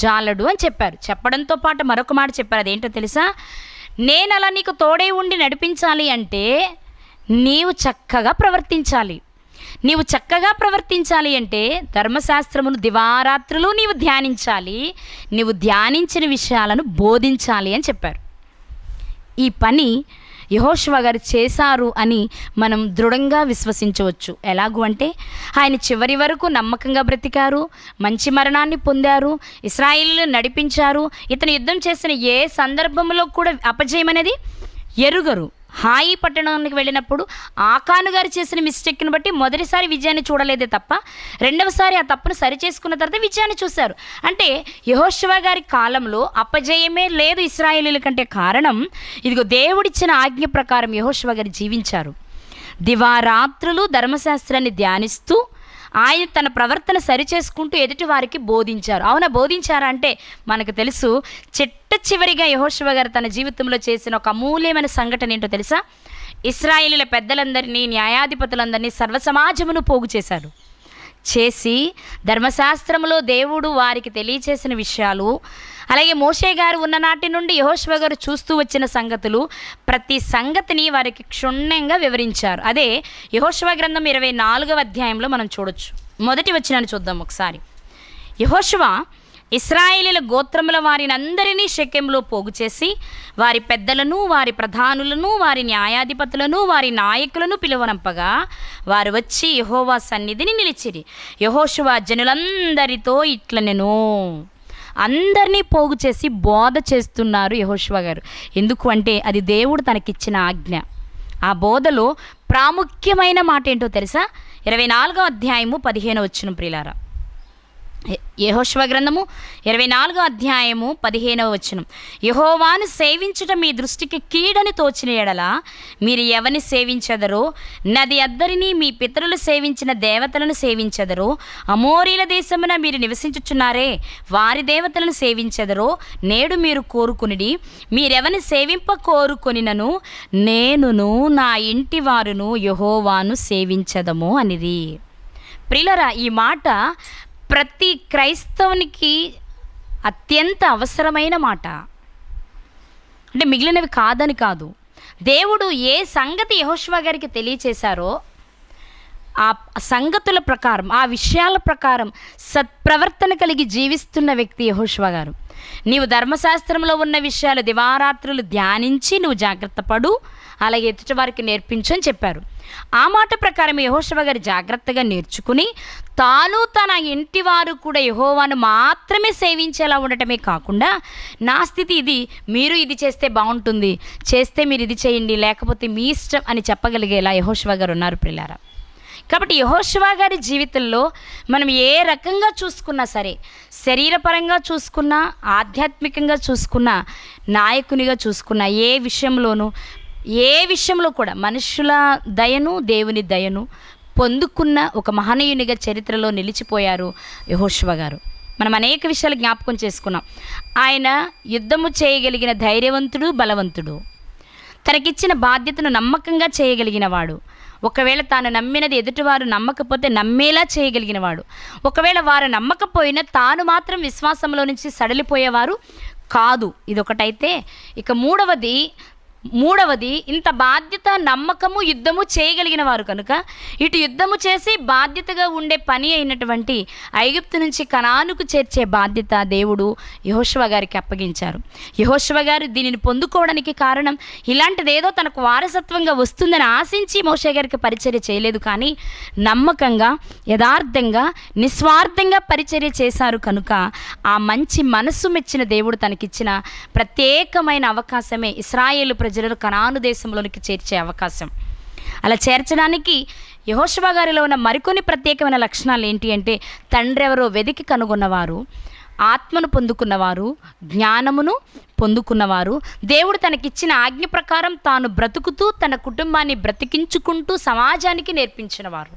జాలడు అని చెప్పారు. చెప్పడంతో పాటు మరొక మాట చెప్పారు. అదేంటో తెలుసా? నేను అలా నీకు తోడై ఉండి నడిపించాలి అంటే నీవు చక్కగా ప్రవర్తించాలి. నీవు చక్కగా ప్రవర్తించాలి అంటే ధర్మశాస్త్రమును దివారాత్రులు నీవు ధ్యానించాలి, నీవు ధ్యానించిన విషయాలను బోధించాలి అని చెప్పారు. ఈ పని యెహోషువ గారు చేశారు అని మనం దృఢంగా విశ్వసించవచ్చు. ఎలాగూ అంటే ఆయన చివరి వరకు నమ్మకంగా బ్రతికారు, మంచి మరణాన్ని పొందారు, ఇశ్రాయేలును నడిపించారు. ఇతను యుద్ధం చేసిన ఏ సందర్భంలో కూడా అపజయం అనేది ఎరుగరు. హాయి పట్టణానికి వెళ్ళినప్పుడు ఆకాను గారు చేసిన మిస్టేక్ని బట్టి మొదటిసారి విజయాన్ని చూడలేదే తప్ప రెండవసారి ఆ తప్పును సరిచేసుకున్న తర్వాత విజయాన్ని చూశారు. అంటే యెహోషువ గారి కాలంలో అపజయమే లేదు ఇశ్రాయేలీల కంటే. కారణం ఇదిగో దేవుడిచ్చిన ఆజ్ఞ ప్రకారం యెహోషువ గారు జీవించారు. దివారాత్రులు ధర్మశాస్త్రాన్ని ధ్యానిస్తూ ఆయన తన ప్రవర్తన సరిచేసుకుంటూ ఎదుటి వారికి బోధించారు. అవునా, బోధించారా అంటే మనకు తెలుసు. చివరిగా యెహోషువ గారు తన జీవితంలో చేసిన ఒక అమూల్యమైన సంఘటన ఏంటో తెలుసా? ఇశ్రాయేలీల పెద్దలందరినీ, న్యాయాధిపతులందరినీ, సర్వసమాజమును పోగు చేశారు. చేసి ధర్మశాస్త్రంలో దేవుడు వారికి తెలియచేసిన విషయాలు, అలాగే మోషే గారు ఉన్న నాటి నుండి యెహోషువ గారు చూస్తూ వచ్చిన సంగతులు, ప్రతి సంగతిని వారికి క్షుణ్ణంగా వివరించారు. అదే యెహోషువ గ్రంథం 24వ అధ్యాయంలో మనం చూడొచ్చు. మొదటి వచనాన్ని చూద్దాం ఒకసారి. యెహోషువ ఇశ్రాయేలీల గోత్రముల వారిని అందరినీ షెకెంలో పోగు చేసి వారి పెద్దలను, వారి ప్రధానులను, వారి న్యాయాధిపతులను, వారి నాయకులను పిలువనంపగా వారు వచ్చి యెహోవా సన్నిధిని నిలిచిరి. యెహోషువ జనులందరితో ఇట్లనెను. అందరినీ పోగు చేసి బోధ చేస్తున్నారు యెహోషువ గారు. ఎందుకు అంటే అది దేవుడు తనకిచ్చిన ఆజ్ఞ. ఆ బోధలో ప్రాముఖ్యమైన మాట ఏంటో తెలుసా? 24వ అధ్యాయము 15వ వచనం ప్రియులారా. యెహోషువ గ్రంథము 24వ అధ్యాయము 15వ వచనం. యెహోవాను సేవించుట మీ దృష్టికి కీడని తోచిన ఎడల మీరు ఎవరిని సేవించెదరో, నది అద్దరిని మీ పితరులు సేవించిన దేవతలను సేవించెదరో, అమోరీల దేశమున మీరు నివసించుచున్నారే వారి దేవతలను సేవించెదరో నేడు మీరు కోరుకునిడి. మీరెవరిని సేవింప కోరుకొనినను నేనును నా ఇంటి వారును యెహోవాను సేవించదము అనిది. ప్రియులారా, ఈ మాట ప్రతి క్రైస్తవునికి అత్యంత అవసరమైన మాట. అంటే మిగిలినవి కాదని కాదు. దేవుడు ఏ సంగతి యెహోషువ గారికి తెలియచేశారో ఆ సంగతుల ప్రకారం, ఆ విషయాల ప్రకారం సత్ప్రవర్తన కలిగి జీవిస్తున్న వ్యక్తి యెహోషువ గారు. నీవు ధర్మశాస్త్రంలో ఉన్న విషయాలు దివారాత్రులు ధ్యానించి నువ్వు జాగ్రత్త పడు, అలాగే ఎదుటి వారికి నేర్పించు అని చెప్పారు. ఆ మాట ప్రకారం యెహోషువ గారు జాగ్రత్తగా నేర్చుకుని తాను తన ఇంటి వారు కూడా యెహోవాను మాత్రమే సేవించేలా ఉండటమే కాకుండా, నా స్థితి ఇది, మీరు ఇది చేస్తే బాగుంటుంది, చేస్తే మీరు ఇది చేయండి, లేకపోతే మీ ఇష్టం అని చెప్పగలిగేలా యెహోషువ గారు ఉన్నారు ప్రియులారా. కాబట్టి యెహోషువ గారి జీవితంలో మనం ఏ రకంగా చూసుకున్నా సరే, శరీరపరంగా చూసుకున్నా, ఆధ్యాత్మికంగా చూసుకున్నా, నాయకునిగా చూసుకున్నా, ఏ విషయంలో కూడా మనుషుల దయను, దేవుని దయను పొందుకున్న ఒక మహనీయునిగా చరిత్రలో నిలిచిపోయారు యెహోషువ గారు. మనం అనేక విషయాలు జ్ఞాపకం చేసుకున్నాం. ఆయన యుద్ధము చేయగలిగిన ధైర్యవంతుడు, బలవంతుడు, తనకిచ్చిన బాధ్యతను నమ్మకంగా చేయగలిగిన వాడు, ఒకవేళ తాను నమ్మినది ఎదుటివారు నమ్మకపోతే నమ్మేలా చేయగలిగినవాడు, ఒకవేళ వారు నమ్మకపోయినా తాను మాత్రం విశ్వాసంలో నుంచి సడలిపోయేవారు కాదు. ఇదొకటైతే, ఇక మూడవది ఇంత బాధ్యత, నమ్మకము, యుద్ధము చేయగలిగిన వారు కనుక ఇటు యుద్ధము చేసి బాధ్యతగా ఉండే పని అయినటువంటి ఐగుప్తు నుంచి కనానుకు చేర్చే బాధ్యత దేవుడు యెహోషువ గారికి అప్పగించారు. యెహోషువ గారు దీనిని పొందుకోవడానికి కారణం ఇలాంటిదేదో తనకు వారసత్వంగా వస్తుందని ఆశించి మోషే గారికి పరిచర్య చేయలేదు, కానీ నమ్మకంగా, యథార్థంగా, నిస్వార్థంగా పరిచర్య చేశారు కనుక ఆ మంచి మనస్సు మెచ్చిన దేవుడు తనకిచ్చిన ప్రత్యేకమైన అవకాశమే ఇశ్రాయేలు ప్రజలను కనాను దేశంలోనికి చేర్చే అవకాశం. అలా చేర్చడానికి యెహోషువ గారిలో ఉన్న మరికొన్ని ప్రత్యేకమైన లక్షణాలు ఏంటి అంటే, తండ్రి ఎవరో వెదికి కనుగొన్నవారు, ఆత్మను పొందుకున్నవారు, జ్ఞానమును పొందుకున్నవారు, దేవుడు తనకిచ్చిన ఆజ్ఞ ప్రకారం తాను బ్రతుకుతూ తన కుటుంబాన్ని బ్రతికించుకుంటూ సమాజానికి నేర్పించినవారు.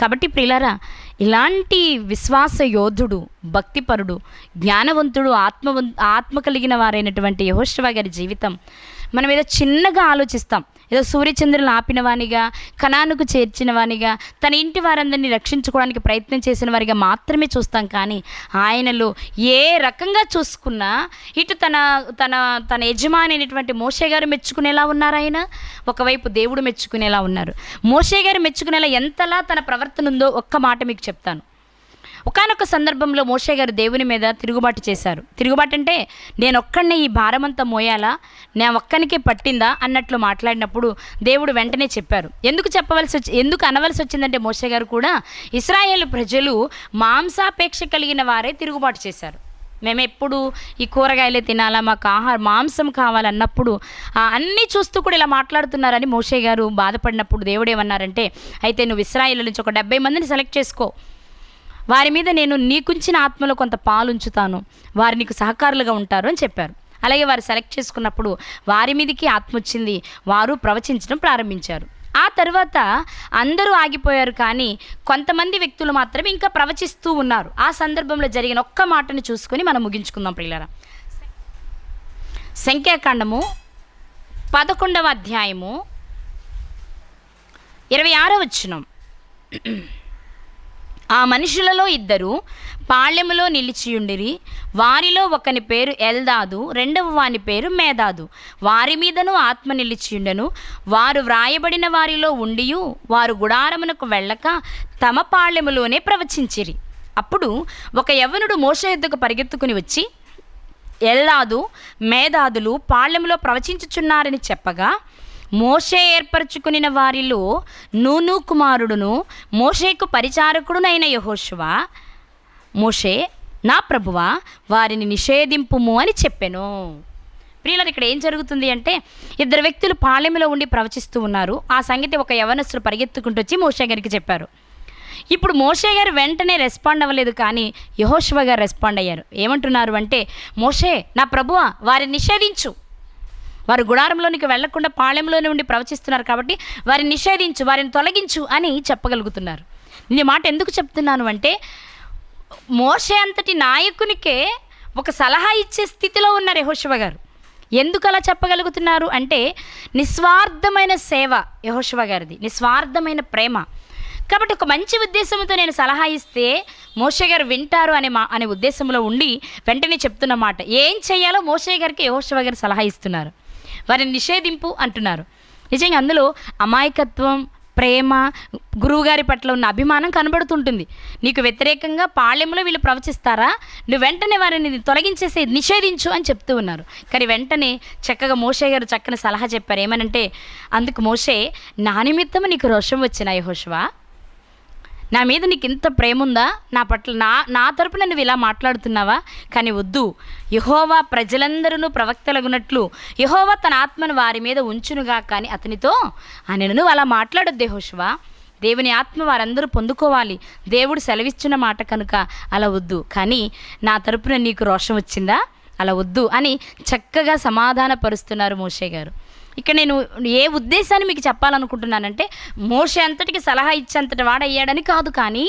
కాబట్టి ప్రియులారా, ఇలాంటి విశ్వాస యోధుడు, భక్తిపరుడు, జ్ఞానవంతుడు, ఆత్మ కలిగిన వారైనటువంటి యెహోషువ గారి జీవితం మనం ఏదో చిన్నగా ఆలోచిస్తాం. ఏదో సూర్యచంద్రులను ఆపినవానిగా, కనానుకు చేర్చినవానిగా, తన ఇంటి వారందరినీ రక్షించుకోవడానికి ప్రయత్నం చేసిన వారిగా మాత్రమే చూస్తాం. కానీ ఆయనలో ఏ రకంగా చూసుకున్నా ఇటు తన యజమాని అయినటువంటి మోషే గారు మెచ్చుకునేలా ఉన్నారు, ఆయన ఒకవైపు దేవుడు మెచ్చుకునేలా ఉన్నారు. మోషే గారు మెచ్చుకునేలా ఎంతలా తన ప్రవర్తన ఉందో ఒక్క మాట మీకు చెప్తాను. ఒకానొక సందర్భంలో మోషే గారు దేవుని మీద తిరుగుబాటు చేశారు. తిరుగుబాటు అంటే నేను ఒక్కడినే ఈ భారమంతా మోయాలా, నేను ఒక్కనికే పట్టిందా అన్నట్లు మాట్లాడినప్పుడు దేవుడు వెంటనే చెప్పారు. ఎందుకు అనవలసి వచ్చిందంటే, మోషే గారు కూడా ఇశ్రాయేలు ప్రజలు మాంసాపేక్ష కలిగిన వారే తిరుగుబాటు చేశారు. మేము ఎప్పుడు ఈ కూరగాయలే తినాలా, మాకు మాంసం కావాలన్నప్పుడు అన్నీ చూస్తూ కూడా ఇలా మాట్లాడుతున్నారని మోషే గారు బాధపడినప్పుడు దేవుడు ఏమన్నారంటే, అయితే నువ్వు ఇశ్రాయేలు నుంచి ఒక 70 మందిని సెలెక్ట్ చేసుకో, వారి మీద నేను నీకుంచిన ఆత్మలో కొంత పాలు ఉంచుతాను, వారు నీకు సహకారులుగా ఉంటారు అని చెప్పారు. అలాగే వారు సెలెక్ట్ చేసుకున్నప్పుడు వారి మీదకి ఆత్మ వచ్చింది, వారు ప్రవచించడం ప్రారంభించారు. ఆ తర్వాత అందరూ ఆగిపోయారు, కానీ కొంతమంది వ్యక్తులు మాత్రం ఇంకా ప్రవచిస్తూ ఉన్నారు. ఆ సందర్భంలో జరిగిన ఒక్క మాటను చూసుకొని మనం ముగించుకుందాం ప్రియులారా. సంఖ్యాకాండము 11వ అధ్యాయము 26వ వచనం. ఆ మనుషులలో 2 పాళ్యములో నిలిచియుండిరి. వారిలో ఒకని పేరు ఎల్దాదు, రెండవ వాని పేరు మేదాదు. వారి మీదను ఆత్మ నిలిచియుండెను. వారు వ్రాయబడిన వారిలో ఉండియు వారు గుడారమునకు వెళ్ళక తమ పాళ్యములోనే ప్రవచించిరి. అప్పుడు ఒక యవ్వనుడు మోషే యొద్దకు పరిగెత్తుకుని వచ్చి, ఎల్దాదు, మేదాదులు పాళ్యములో ప్రవచించుచున్నారని చెప్పగా, మోషే ఏర్పరచుకునిన వారిలో నూను కుమారుడును మోషేకు పరిచారకుడునైన యెహోషువ, మోషే, నా ప్రభువా, వారిని నిషేధింపుము అని చెప్పెను. ప్రియులారా, ఇక్కడ ఏం జరుగుతుంది అంటే ఇద్దరు వ్యక్తులు పాళెంలో ఉండి ప్రవచిస్తూ ఉన్నారు. ఆ సంగతి ఒక యవనస్తుడు పరిగెత్తుకుంటూ వచ్చి మోషే గారికి చెప్పారు. ఇప్పుడు మోషే గారు వెంటనే రెస్పాండ్ అవ్వలేదు, కానీ యెహోషువ గారు రెస్పాండ్ అయ్యారు. ఏమంటున్నారు అంటే, మోషే, నా ప్రభువా, వారిని నిషేధించు, వారు గుడారంలోనికి వెళ్లకుండా పాళెంలోనే ఉండి ప్రవచిస్తున్నారు కాబట్టి వారిని నిషేధించు, వారిని తొలగించు అని చెప్పగలుగుతున్నారు. నేను ఈ మాట ఎందుకు చెప్తున్నాను అంటే, మోషే అంతటి నాయకునికే ఒక సలహా ఇచ్చే స్థితిలో ఉన్నారు యెహోషువ గారు. ఎందుకు అలా చెప్పగలుగుతున్నారు అంటే, నిస్వార్థమైన సేవ యెహోషువ గారిది, నిస్వార్థమైన ప్రేమ. కాబట్టి ఒక మంచి ఉద్దేశంతో నేను సలహా ఇస్తే మోషే గారు వింటారు అనే ఉద్దేశంలో ఉండి వెంటనే చెప్తున్న మాట, ఏం చేయాలో మోషే గారికి యెహోషువ గారు సలహా ఇస్తున్నారు. వారిని నిషేధింపు అంటున్నారు. నిజంగా అందులో అమాయకత్వం, ప్రేమ, గురువుగారి పట్ల ఉన్న అభిమానం కనబడుతుంటుంది. నీకు వ్యతిరేకంగా పాళెంలో వీళ్ళు ప్రవచిస్తారా, నువ్వు వెంటనే వారిని తొలగించేసి నిషేధించు అని చెప్తూ ఉన్నారు. కానీ వెంటనే చక్కగా మోషే గారు చక్కని సలహా చెప్పారు. ఏమనంటే, అందుకు మోషే, నా నిమిత్తం నీకు రోషం వచ్చిన యెహోషువ, నా మీద నీకు ఇంత ప్రేమ ఉందా, నా పట్ల నా తరపున నువ్వు ఇలా మాట్లాడుతున్నావా? కానీ వద్దు, యెహోవా ప్రజలందరూ ప్రవక్తలగునట్లు యెహోవా తన ఆత్మను వారి మీద ఉంచునుగా, కానీ అతనితో నువ్వు అలా మాట్లాడొద్దు యెహోషువ, దేవుని ఆత్మ వారందరూ పొందుకోవాలి, దేవుడు సెలవిచ్చిన మాట కనుక అలా వద్దు, కానీ నా తరపున నీకు రోషం వచ్చిందా, అలా వద్దు అని చక్కగా సమాధానపరుస్తున్నారు మోషే గారు. ఇక్కడ నేను ఏ ఉద్దేశాన్ని మీకు చెప్పాలనుకుంటున్నానంటే, మోషే అంతటికి సలహా ఇచ్చేంతటి వాడయ్యాడని కాదు, కానీ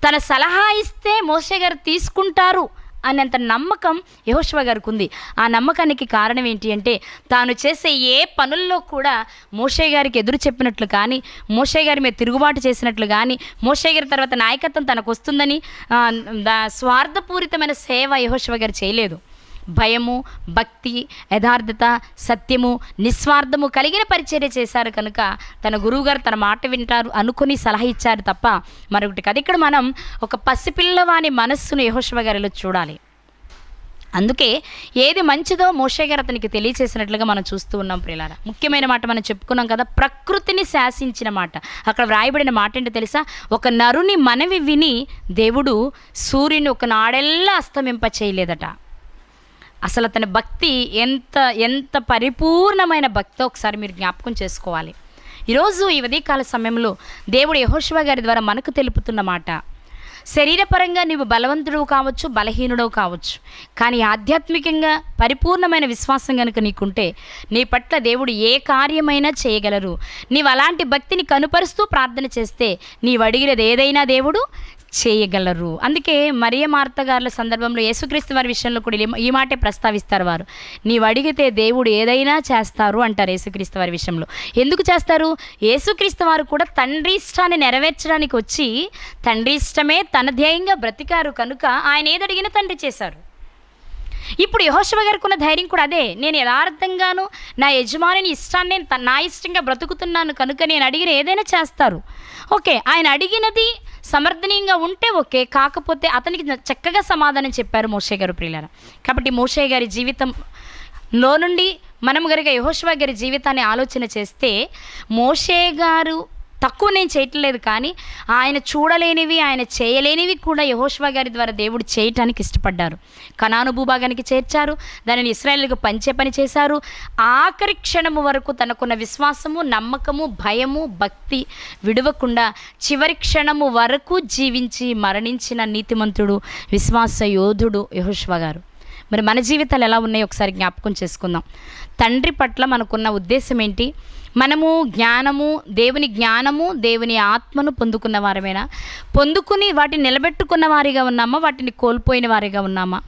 తన సలహా ఇస్తే మోషే గారు తీసుకుంటారు అనేంత నమ్మకం యెహోషువ గారికి ఉంది. ఆ నమ్మకానికి కారణం ఏంటి అంటే, తాను చేసే ఏ పనుల్లో కూడా మోషే గారికి ఎదురు చెప్పినట్లు కానీ, మోషే గారి మీద తిరుగుబాటు చేసినట్లు కానీ, మోషే గారి తర్వాత నాయకత్వం తనకు వస్తుందని స్వార్థపూరితమైన సేవ యెహోషువ గారు చేయలేదు. భయము, భక్తి, యథార్థత, సత్యము, నిస్వార్థము కలిగిన పరిచర్య చేశారు కనుక తన గురువుగారు తన మాట వింటారు అనుకుని సలహా ఇచ్చారు తప్ప మరొకటి కాదు. ఇక్కడ మనం ఒక పసిపిల్లవాని మనస్సును యెహోషువ గారిలో చూడాలి. అందుకే ఏది మంచిదో మోషే గారు అతనికి తెలియచేసినట్లుగా మనం చూస్తూ ఉన్నాం. ప్రియులారా, ముఖ్యమైన మాట మనం చెప్పుకున్నాం కదా, ప్రకృతిని శాసించిన మాట. అక్కడ వ్రాయబడిన మాట ఏంటో తెలుసా? ఒక నరుని మనవి విని దేవుడు సూర్యుని ఒక నాడెల్లా అస్తమింప చేయలేదట. అసలు అతని భక్తి ఎంత పరిపూర్ణమైన భక్తో ఒకసారి మీరు జ్ఞాపకం చేసుకోవాలి. ఈరోజు ఈ ఉదయకాల సమయంలో దేవుడు యెహోషువ గారి ద్వారా మనకు తెలుపుతున్న మాట, శరీరపరంగా నీవు బలవంతుడు కావచ్చు, బలహీనుడవు కావచ్చు, కానీ ఆధ్యాత్మికంగా పరిపూర్ణమైన విశ్వాసం కనుక నీకుంటే నీ పట్ల దేవుడు ఏ కార్యమైనా చేయగలరు. నీవు అలాంటి భక్తిని కనుపరుస్తూ ప్రార్థన చేస్తే నీవు అడిగినది ఏదైనా దేవుడు చేయగలరు. అందుకే మరియ మార్త గారుల సందర్భంలో యేసుక్రీస్తు వారి విషయంలో కూడా ఈ మాటే ప్రస్తావిస్తారు. వారు నీవు అడిగితే దేవుడు ఏదైనా చేస్తారు అంటారు యేసుక్రీస్తు వారి విషయంలో. ఎందుకు చేస్తారు? యేసుక్రీస్తు వారు కూడా తండ్రి ఇష్టాన్ని నెరవేర్చడానికి వచ్చి తండ్రి ఇష్టమే తన ధ్యేయంగా బ్రతికారు కనుక ఆయన ఏదడిగినా తండ్రి చేశారు. ఇప్పుడు యెహోషువ గారికి ఉన్న ధైర్యం కూడా అదే. నేను యథార్థంగాను నా యజమానిని ఇష్టాన్ని నా ఇష్టంగా బ్రతుకుతున్నాను కనుక నేను అడిగిన ఏదైనా చేస్తారు. ఓకే, ఆయన అడిగినది సమర్థనీయంగా ఉంటే ఓకే, కాకపోతే అతనికి చక్కగా సమాధానం చెప్పారు మోషే గారు. ప్రియులారా, కాబట్టి మోషే గారి జీవితంలో నుండి మనం గనుక యెహోషువ గారి జీవితాన్ని ఆలోచన చేస్తే మోషే గారు తక్కువ నేను చేయట్లేదు, కానీ ఆయన చూడలేనివి, ఆయన చేయలేనివి కూడా యెహోషువ గారి ద్వారా దేవుడు చేయటానికి ఇష్టపడ్డారు. కనాను భూభాగానికి చేర్చారు, దానిని ఇశ్రాయేలుకు పంచే పని చేశారు. ఆఖరి క్షణము వరకు తనకున్న విశ్వాసము, నమ్మకము, భయము, భక్తి విడవకుండా చివరి క్షణము వరకు జీవించి మరణించిన నీతిమంతుడు, విశ్వాస యోధుడు యెహోషువ గారు. మరి మన జీవితాలు ఎలా ఉన్నాయో ఒకసారి జ్ఞాపకం చేసుకుందాం. తండ్రి పట్ల మనకున్న ఉద్దేశం ఏంటి? మనము దేవుని జ్ఞానము, దేవుని ఆత్మను పొందుకున్న వారమేనా? పొందుకుని వాటిని నిలబెట్టుకున్న వారిగా ఉన్నామా? వాటిని కోల్పోయిన వారిగా ఉన్నామా?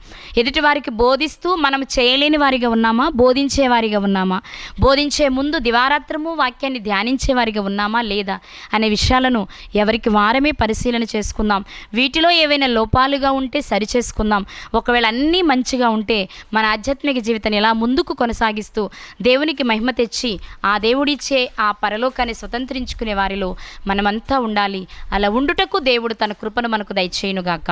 ఎదుటి వారికి బోధిస్తూ మనం చేయలేని వారిగా ఉన్నామా? బోధించే వారిగా ఉన్నామా? బోధించే ముందు దివారాత్రము వాక్యాన్ని ధ్యానించే వారిగా ఉన్నామా లేదా అనే విషయాలను ఎవరికి వారమే పరిశీలన చేసుకుందాం. వీటిలో ఏవైనా లోపాలుగా ఉంటే సరిచేసుకుందాం. ఒకవేళ అన్నీ మంచిగా ఉంటే మన ఆధ్యాత్మిక జీవితాన్ని ఎలా ముందుకు కొనసాగిస్తూ దేవునికి మహిమ తెచ్చి ఆ దేవుడిచ్చే ఆ పరలోకాన్ని స్వతంత్రించుకునే వారిలో మనమంతా ఉండాలి. అలా ఉండుటకు దేవుడు తన కృపను మనకు దయచేయునుగాక.